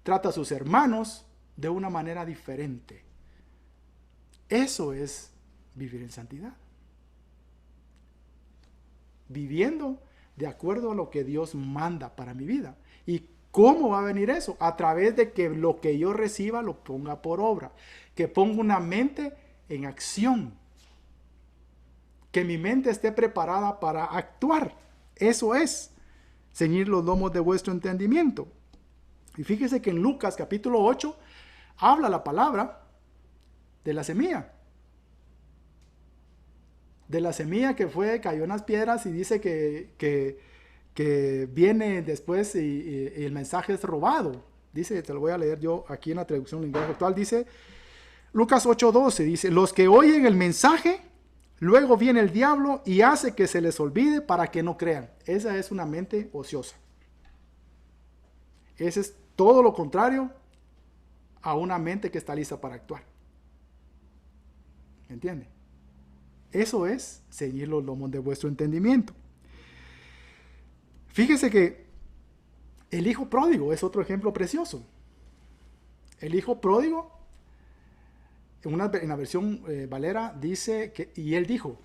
trata a sus hermanos de una manera diferente. Eso es vivir en santidad. Viviendo de acuerdo a lo que Dios manda para mi vida. ¿Y cómo va a venir eso? A través de que lo que yo reciba lo ponga por obra. Que ponga una mente en acción. Que mi mente esté preparada para actuar. Eso es ceñir los lomos de vuestro entendimiento. Y fíjese que en Lucas capítulo 8 habla la palabra de la semilla. De la semilla que cayó en las piedras y dice que viene después y el mensaje es robado. Dice, te lo voy a leer yo aquí en la traducción lenguaje actual, dice Lucas 8:12, dice, los que oyen el mensaje, luego viene el diablo y hace que se les olvide para que no crean. Esa es una mente ociosa. Ese es todo lo contrario a una mente que está lista para actuar. ¿Me entiende? Eso es ceñir los lomos de vuestro entendimiento. Fíjese que el hijo pródigo es otro ejemplo precioso. El hijo pródigo, en la versión Valera, dice que, y él dijo.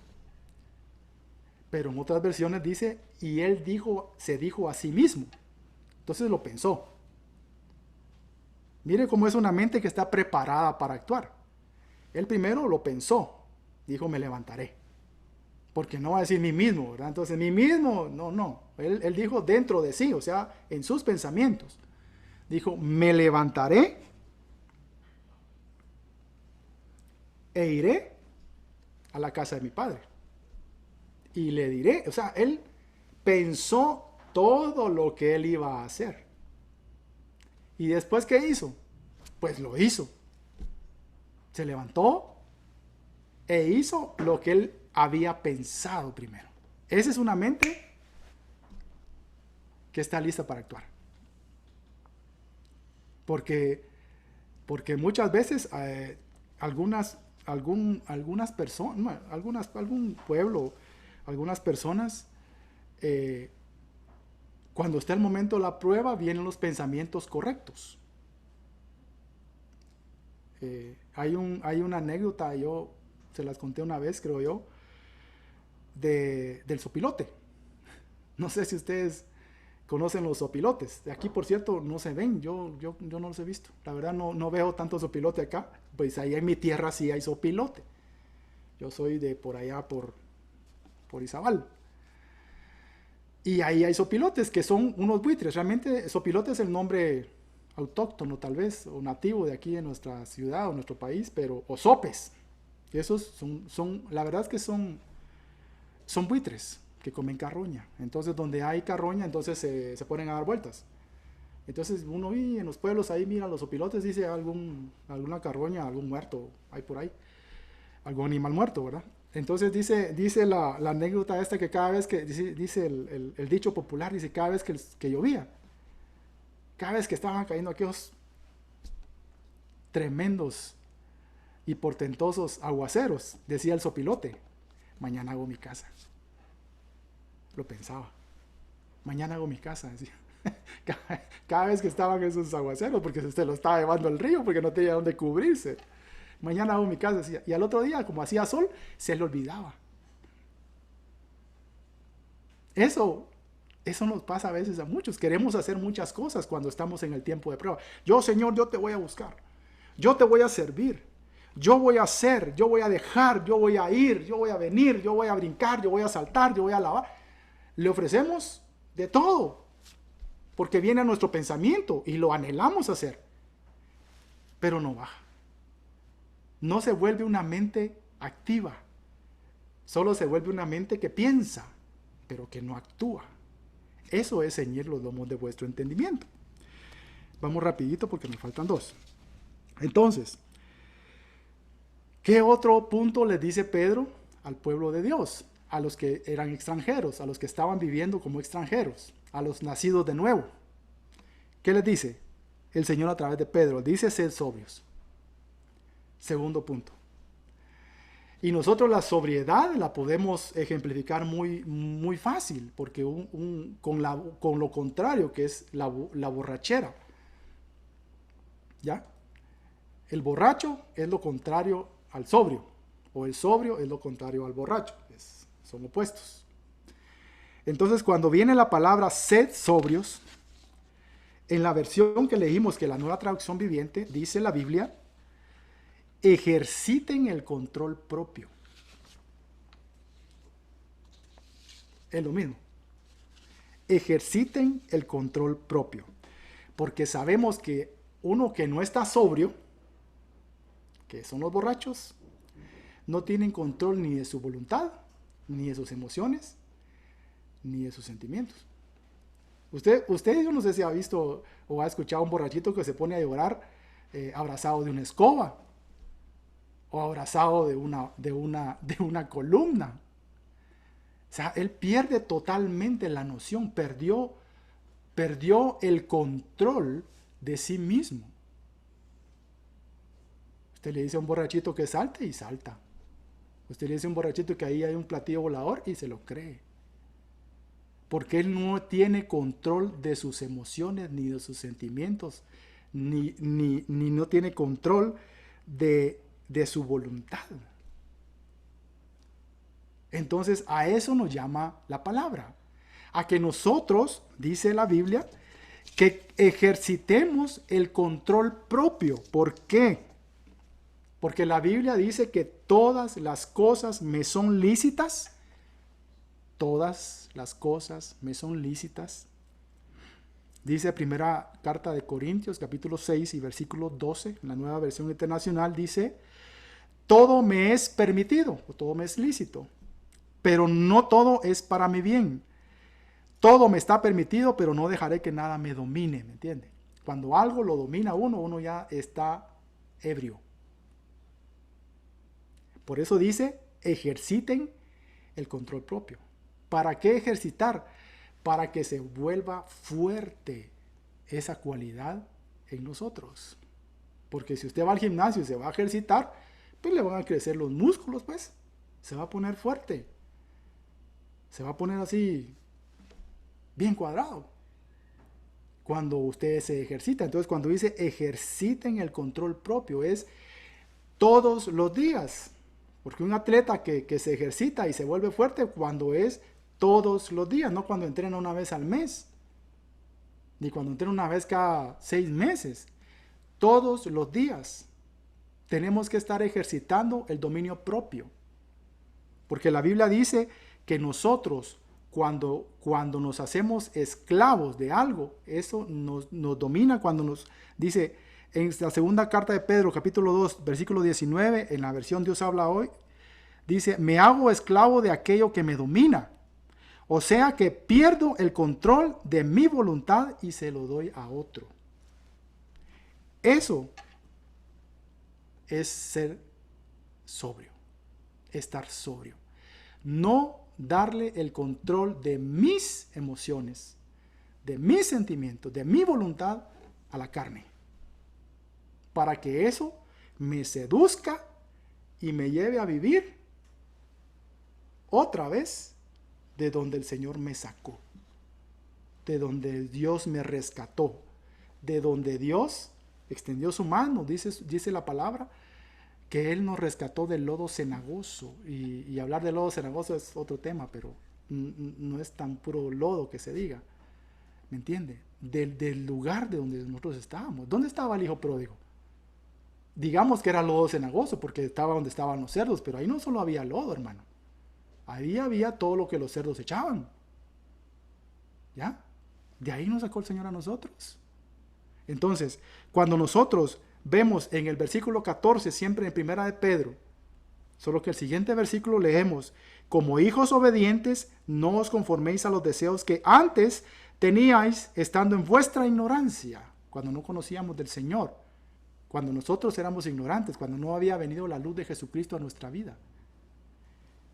Pero en otras versiones dice, y él dijo, se dijo a sí mismo. Entonces lo pensó. Mire cómo es una mente que está preparada para actuar. Él primero lo pensó. Dijo, me levantaré. Porque no va a decir mí mismo, ¿verdad? Entonces, mí mismo, no. Él dijo dentro de sí, o sea, en sus pensamientos. Dijo, me levantaré e iré a la casa de mi padre. Y le diré, o sea, él pensó todo lo que él iba a hacer. ¿Y después qué hizo? Pues lo hizo. Se levantó e hizo lo que él había pensado primero. Esa es una mente que está lista para actuar. Porque muchas veces algunas personas, algún pueblo, algunas personas, cuando está el momento de la prueba, vienen los pensamientos correctos. Hay una anécdota, yo se las conté una vez, creo yo, del sopilote. No sé si ustedes conocen los sopilotes. De aquí, por cierto, no se ven. Yo no los he visto. La verdad, no veo tanto sopilote acá. Pues ahí en mi tierra sí hay sopilote. Yo soy de por allá, por Izabal. Y ahí hay sopilotes, que son unos buitres. Realmente, sopilote es el nombre autóctono, tal vez, o nativo de aquí de nuestra ciudad o nuestro país, o sopes. Y esos son, la verdad es que son buitres que comen carroña. Entonces, donde hay carroña, entonces se ponen a dar vueltas. Entonces, uno vi en los pueblos ahí, mira, los sopilotes, dice alguna carroña, algún muerto, hay por ahí. Algún animal muerto, ¿verdad? Entonces, dice la anécdota esta que cada vez que, dice el dicho popular, dice, cada vez que llovía, cada vez que estaban cayendo aquellos tremendos y portentosos aguaceros, decía el sopilote, mañana hago mi casa. Lo pensaba. Mañana hago mi casa, decía. Cada vez que estaban esos aguaceros, porque se lo estaba llevando el río, porque no tenía dónde cubrirse. Mañana hago mi casa, decía. Y al otro día, como hacía sol, se le olvidaba. Eso Eso nos pasa a veces a muchos. Queremos hacer muchas cosas cuando estamos en el tiempo de prueba. Yo, Señor, yo te voy a buscar. Yo te voy a servir. Yo voy a hacer, yo voy a dejar, yo voy a ir, yo voy a venir, yo voy a brincar, yo voy a saltar, yo voy a alabar. Le ofrecemos de todo, porque viene a nuestro pensamiento y lo anhelamos hacer, pero no baja. No se vuelve una mente activa, solo se vuelve una mente que piensa, pero que no actúa. Eso es ceñir los lomos de vuestro entendimiento. Vamos rapidito porque me faltan dos. Entonces, ¿qué otro punto le dice Pedro al pueblo de Dios? A los que eran extranjeros, a los que estaban viviendo como extranjeros, a los nacidos de nuevo. ¿Qué les dice el Señor a través de Pedro? Dice: sed sobrios. Segundo punto. Y nosotros la sobriedad la podemos ejemplificar muy fácil, porque con lo contrario, que es la borrachera. ¿Ya? El borracho es lo contrario al sobrio, o el sobrio es lo contrario al borracho. Son opuestos. Entonces, cuando viene la palabra sed sobrios, en la versión que leímos, que la Nueva Traducción Viviente, dice la Biblia: ejerciten el control propio. Es lo mismo. Ejerciten el control propio. Porque sabemos que uno que no está sobrio, que son los borrachos, no tienen control ni de su voluntad, ni de sus emociones, ni de sus sentimientos. Usted yo no sé si ha visto o ha escuchado a un borrachito que se pone a llorar abrazado de una escoba o abrazado de una columna. O sea, él pierde totalmente la noción, perdió el control de sí mismo. Usted le dice a un borrachito que salte y salta. Usted le dice a un borrachito que ahí hay un platillo volador y se lo cree. Porque él no tiene control de sus emociones ni de sus sentimientos, ni no tiene control de su voluntad. Entonces a eso nos llama la palabra. A que nosotros, dice la Biblia, que ejercitemos el control propio. ¿Por qué? Porque la Biblia dice que todas las cosas me son lícitas. Todas las cosas me son lícitas. Dice primera carta de Corintios, capítulo 6 y versículo 12, en la Nueva Versión Internacional, dice: todo me es permitido, o todo me es lícito, pero no todo es para mi bien. Todo me está permitido, pero no dejaré que nada me domine, ¿me entiende? Cuando algo lo domina a uno ya está ebrio. Por eso dice: ejerciten el control propio. ¿Para qué ejercitar? Para que se vuelva fuerte esa cualidad en nosotros. Porque si usted va al gimnasio y se va a ejercitar, pues le van a crecer los músculos, pues. Se va a poner fuerte. Se va a poner así, bien cuadrado. Cuando usted se ejercita. Entonces, cuando dice ejerciten el control propio, es todos los días. Porque un atleta que se ejercita y se vuelve fuerte cuando es todos los días, no cuando entrena una vez al mes, ni cuando entrena una vez cada 6 meses. Todos los días tenemos que estar ejercitando el dominio propio. Porque la Biblia dice que nosotros, cuando nos hacemos esclavos de algo, eso nos domina. Cuando nos dice en la segunda carta de Pedro, capítulo 2, versículo 19, en la versión Dios habla hoy, dice: me hago esclavo de aquello que me domina. O sea que pierdo el control de mi voluntad y se lo doy a otro. Eso es ser sobrio, estar sobrio. No darle el control de mis emociones, de mis sentimientos, de mi voluntad a la carne. Para que eso me seduzca y me lleve a vivir otra vez de donde el Señor me sacó, de donde Dios me rescató, de donde Dios extendió su mano. Dice la palabra que Él nos rescató del lodo cenagoso, y hablar del lodo cenagoso es otro tema, pero no es tan puro lodo que se diga, ¿me entiende? Del lugar de donde nosotros estábamos. ¿Dónde estaba el hijo pródigo? Digamos que era lodo cenagoso porque estaba donde estaban los cerdos, pero ahí no solo había lodo, hermano. Ahí había todo lo que los cerdos echaban. ¿Ya? De ahí nos sacó el Señor a nosotros. Entonces, cuando nosotros vemos en el versículo 14, siempre en primera de Pedro, solo que el siguiente versículo leemos: como hijos obedientes, no os conforméis a los deseos que antes teníais estando en vuestra ignorancia, cuando no conocíamos del Señor, cuando nosotros éramos ignorantes, cuando no había venido la luz de Jesucristo a nuestra vida.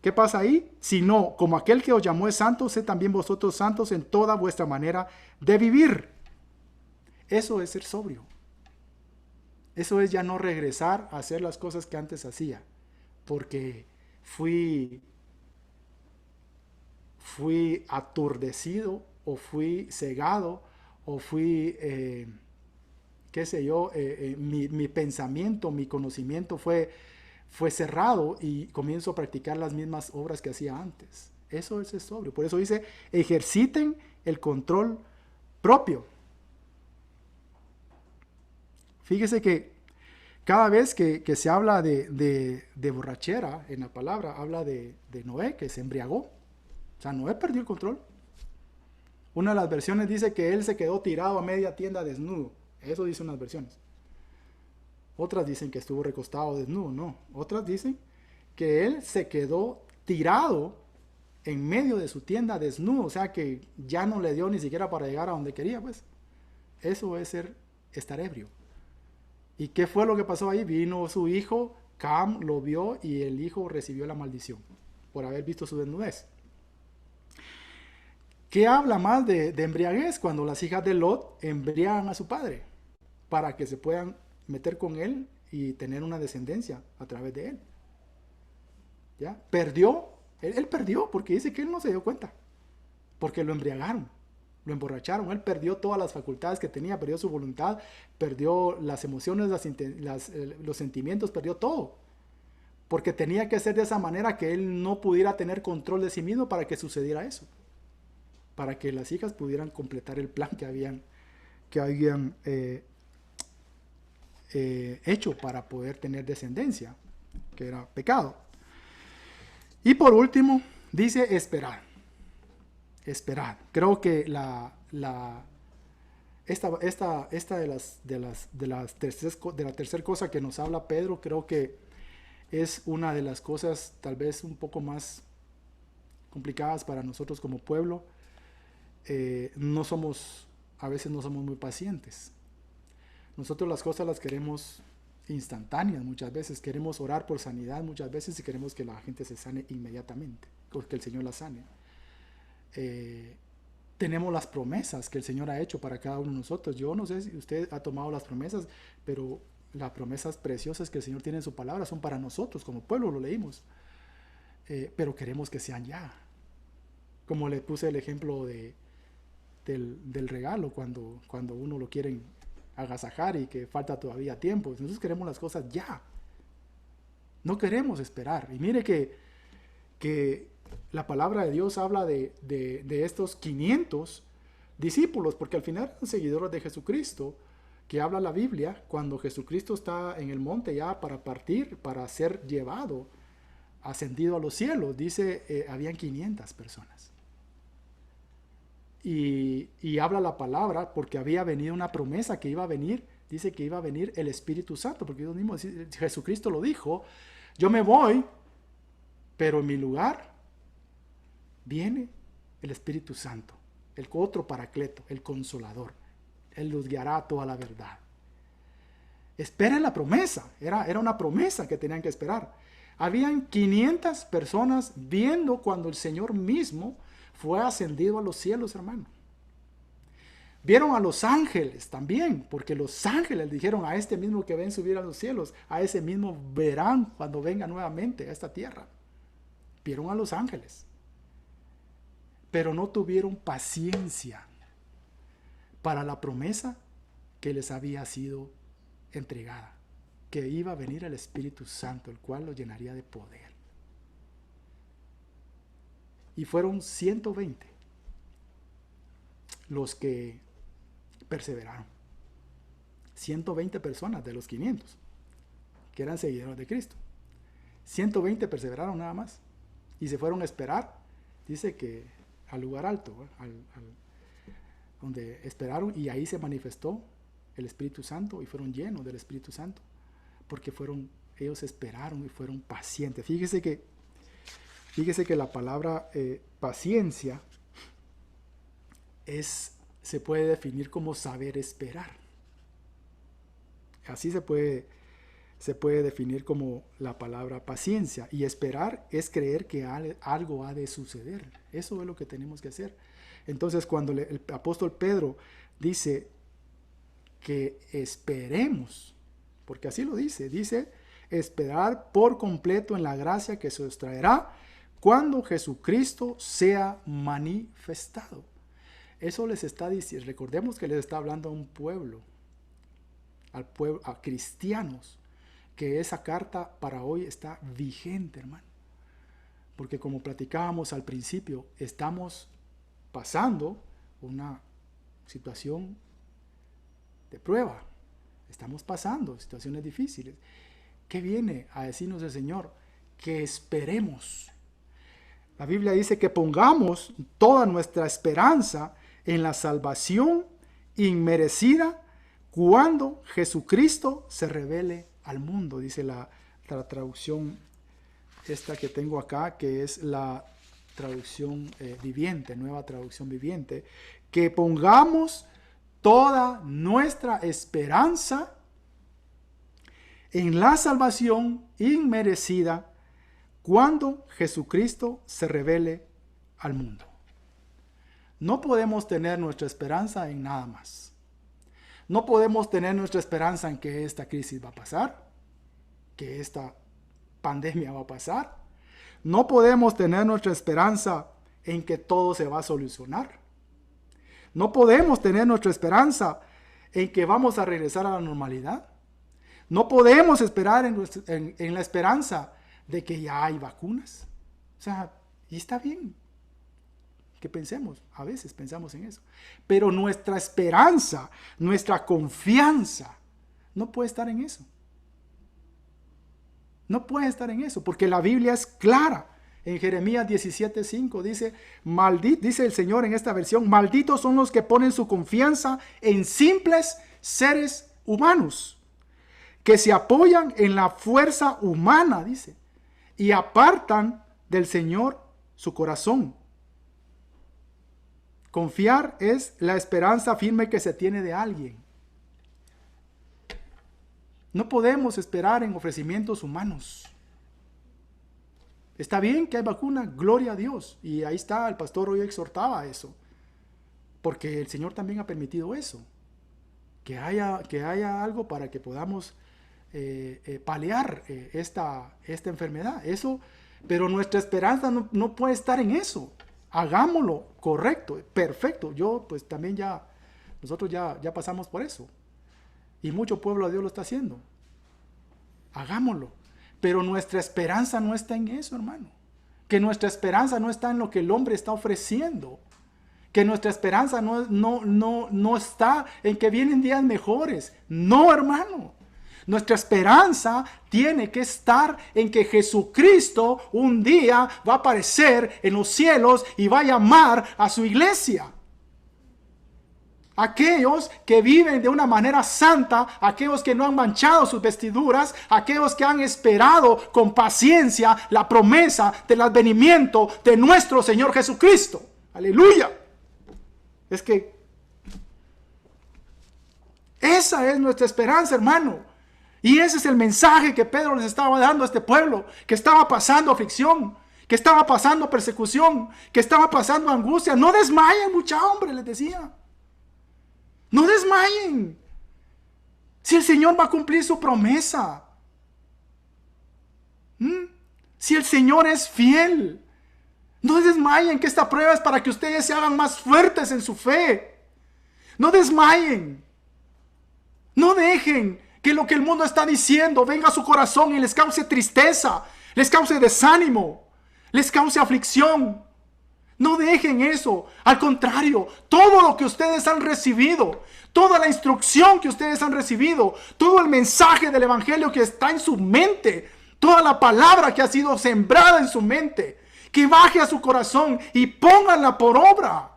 ¿Qué pasa ahí? Sino, como aquel que os llamó es santo, sed también vosotros santos en toda vuestra manera de vivir. Eso es ser sobrio. Eso es ya no regresar a hacer las cosas que antes hacía, porque fui aturdecido, o fui cegado, o fui, qué sé yo, mi pensamiento, mi conocimiento fue cerrado y comienzo a practicar las mismas obras que hacía antes. Eso es sobrio. Por eso dice, ejerciten el control propio. Fíjese que cada vez que se habla de borrachera en la palabra, habla de Noé, que se embriagó. O sea, Noé perdió el control. Una de las versiones dice que él se quedó tirado a media tienda desnudo. Eso dicen unas versiones. Otras dicen que estuvo recostado desnudo, no. Otras dicen que él se quedó tirado en medio de su tienda desnudo, o sea que ya no le dio ni siquiera para llegar a donde quería, pues. Eso es estar ebrio. ¿Y qué fue lo que pasó ahí? Vino su hijo, Cam lo vio y el hijo recibió la maldición por haber visto su desnudez. ¿Qué habla más de embriaguez? Cuando las hijas de Lot embriagan a su padre para que se puedan meter con él y tener una descendencia a través de él. ¿Ya? Perdió, él perdió porque dice que él no se dio cuenta, porque lo embriagaron, lo emborracharon, él perdió todas las facultades que tenía, perdió su voluntad, perdió las emociones, los sentimientos, perdió todo, porque tenía que ser de esa manera que él no pudiera tener control de sí mismo para que sucediera eso, para que las hijas pudieran completar el plan que habían hecho para poder tener descendencia, que era pecado. Y por último, dice esperar. Esperar. Creo que esta de la tercera cosa que nos habla Pedro, creo que es una de las cosas tal vez un poco más complicadas para nosotros como pueblo. A veces no somos muy pacientes. Nosotros las cosas las queremos instantáneas muchas veces, queremos orar por sanidad muchas veces y queremos que la gente se sane inmediatamente, o que el Señor la sane. Tenemos las promesas que el Señor ha hecho para cada uno de nosotros. Yo no sé si usted ha tomado las promesas, pero las promesas preciosas que el Señor tiene en su palabra son para nosotros, como pueblo lo leímos, pero queremos que sean ya. Como le puse el ejemplo del regalo, cuando uno lo quieren agasajar y que falta todavía tiempo. Nosotros queremos las cosas ya. No queremos esperar. Y mire que la palabra de Dios habla de estos 500 discípulos, porque al final eran seguidores de Jesucristo, que habla la Biblia, cuando Jesucristo está en el monte ya para partir, para ser llevado, ascendido a los cielos, dice, habían 500 personas. Y habla la palabra porque había venido una promesa que iba a venir, dice que iba a venir el Espíritu Santo, porque Dios mismo, Jesucristo lo dijo, yo me voy, pero en mi lugar viene el Espíritu Santo, el otro Paracleto, el Consolador, Él los guiará a toda la verdad. Esperen la promesa, era una promesa que tenían que esperar. Habían 500 personas viendo cuando el Señor mismo fue ascendido a los cielos, hermano. Vieron a los ángeles también, porque los ángeles dijeron a este mismo que ven subir a los cielos, a ese mismo verán cuando venga nuevamente a esta tierra. Vieron a los ángeles, pero no tuvieron paciencia para la promesa que les había sido entregada, que iba a venir el Espíritu Santo, el cual los llenaría de poder. Y fueron 120 los que perseveraron. 120 personas de los 500 que eran seguidores de Cristo. 120 perseveraron nada más y se fueron a esperar, dice que al lugar alto, donde esperaron, y ahí se manifestó el Espíritu Santo y fueron llenos del Espíritu Santo, porque ellos esperaron y fueron pacientes. Fíjese que la palabra paciencia se puede definir como saber esperar. Así se puede definir como la palabra paciencia. Y esperar es creer que algo ha de suceder. Eso es lo que tenemos que hacer. Entonces, cuando el apóstol Pedro dice que esperemos, porque así lo dice esperar por completo en la gracia que se os traerá cuando Jesucristo sea manifestado. Eso les está diciendo, recordemos que les está hablando a un pueblo, a cristianos, que esa carta para hoy está vigente, hermano. Porque como platicábamos al principio, estamos pasando una situación de prueba. Estamos pasando situaciones difíciles. ¿Qué viene a decirnos el Señor? Que esperemos. La Biblia dice que pongamos toda nuestra esperanza en la salvación inmerecida cuando Jesucristo se revele al mundo, dice la traducción esta que tengo acá, que es la traducción viviente, nueva traducción viviente, que pongamos toda nuestra esperanza en la salvación inmerecida cuando Jesucristo se revele al mundo. No podemos tener nuestra esperanza en nada más. No podemos tener nuestra esperanza en que esta crisis va a pasar, que esta pandemia va a pasar. No podemos tener nuestra esperanza en que todo se va a solucionar. No podemos tener nuestra esperanza en que vamos a regresar a la normalidad. No podemos esperar en la esperanza de que ya hay vacunas. O sea, y está bien que pensemos, a veces pensamos en eso. Pero nuestra esperanza, nuestra confianza, no puede estar en eso. No puede estar en eso, porque la Biblia es clara. En Jeremías 17:5 dice el Señor en esta versión, malditos son los que ponen su confianza en simples seres humanos, que se apoyan en la fuerza humana, dice, y apartan del Señor su corazón. Confiar es la esperanza firme que se tiene de alguien. No podemos esperar en ofrecimientos humanos. Está bien que hay vacuna, gloria a Dios. Y ahí está, el pastor hoy exhortaba a eso. Porque el Señor también ha permitido eso. Que haya algo para que podamos paliar esta enfermedad. Eso, pero nuestra esperanza no puede estar en eso. Hagámoslo correcto, perfecto. Pues también nosotros ya pasamos por eso. Y mucho pueblo de Dios lo está haciendo. Hagámoslo. Pero nuestra esperanza no está en eso, hermano. Que nuestra esperanza no está en lo que el hombre está ofreciendo. Que nuestra esperanza no está en que vienen días mejores. No, hermano. Nuestra esperanza tiene que estar en que Jesucristo un día va a aparecer en los cielos y va a llamar a su iglesia. Aquellos que viven de una manera santa, aquellos que no han manchado sus vestiduras, aquellos que han esperado con paciencia la promesa del advenimiento de nuestro Señor Jesucristo. Aleluya. Es que esa es nuestra esperanza, hermano. Y ese es el mensaje que Pedro les estaba dando a este pueblo, que estaba pasando aflicción, que estaba pasando persecución, que estaba pasando angustia. No desmayen, mucha hombre, les decía. No desmayen. Si el Señor va a cumplir su promesa. Si el Señor es fiel. No desmayen, que esta prueba es para que ustedes se hagan más fuertes en su fe. No desmayen. No dejen que lo que el mundo está diciendo venga a su corazón y les cause tristeza, les cause desánimo, les cause aflicción. No dejen eso. Al contrario, todo lo que ustedes han recibido, toda la instrucción que ustedes han recibido, todo el mensaje del evangelio que está en su mente, toda la palabra que ha sido sembrada en su mente, que baje a su corazón y pónganla por obra.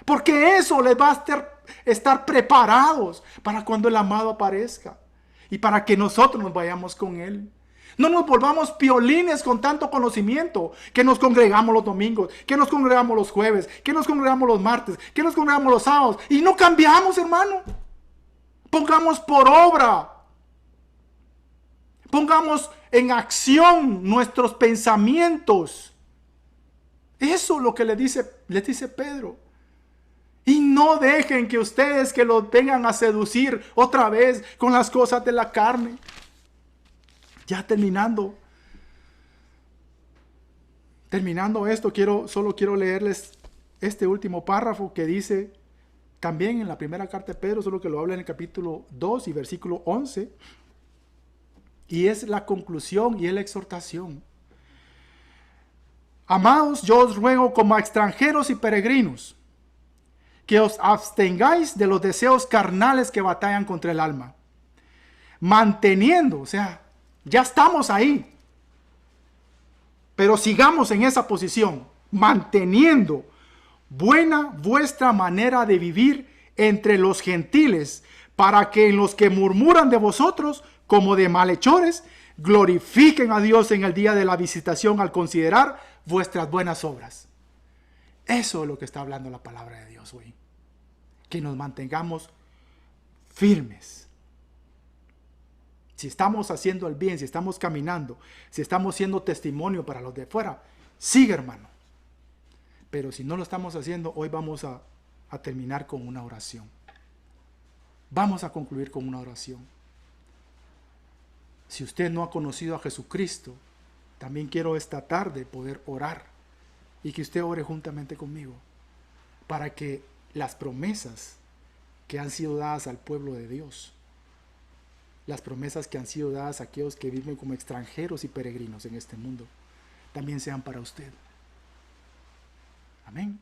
Porque eso les va a estar preparados para cuando el amado aparezca y para que nosotros nos vayamos con él. No nos volvamos piolines con tanto conocimiento, que nos congregamos los domingos, que nos congregamos los jueves, que nos congregamos los martes, que nos congregamos los sábados y no cambiamos, hermano. Pongamos por obra. Pongamos en acción nuestros pensamientos. Eso es lo que les dice Pedro. Y no dejen que ustedes que los vengan a seducir otra vez con las cosas de la carne. Ya terminando esto, solo quiero leerles este último párrafo que dice también en la primera carta de Pedro, solo que lo habla en el capítulo 2 y versículo 11. Y es la conclusión y es la exhortación. Amados, yo os ruego como a extranjeros y peregrinos, que os abstengáis de los deseos carnales que batallan contra el alma, manteniendo, o sea, ya estamos ahí, pero sigamos en esa posición, manteniendo buena vuestra manera de vivir entre los gentiles, para que en los que murmuran de vosotros, como de malhechores, glorifiquen a Dios en el día de la visitación al considerar vuestras buenas obras. Eso es lo que está hablando la palabra de Dios hoy. Que nos mantengamos firmes. Si estamos haciendo el bien, si estamos caminando, si estamos siendo testimonio para los de afuera, sigue, hermano. Pero si no lo estamos haciendo, hoy vamos a terminar con una oración. Vamos a concluir con una oración. Si usted no ha conocido a Jesucristo, también quiero esta tarde poder orar y que usted ore juntamente conmigo para que las promesas que han sido dadas al pueblo de Dios, las promesas que han sido dadas a aquellos que viven como extranjeros y peregrinos en este mundo, también sean para usted. Amén.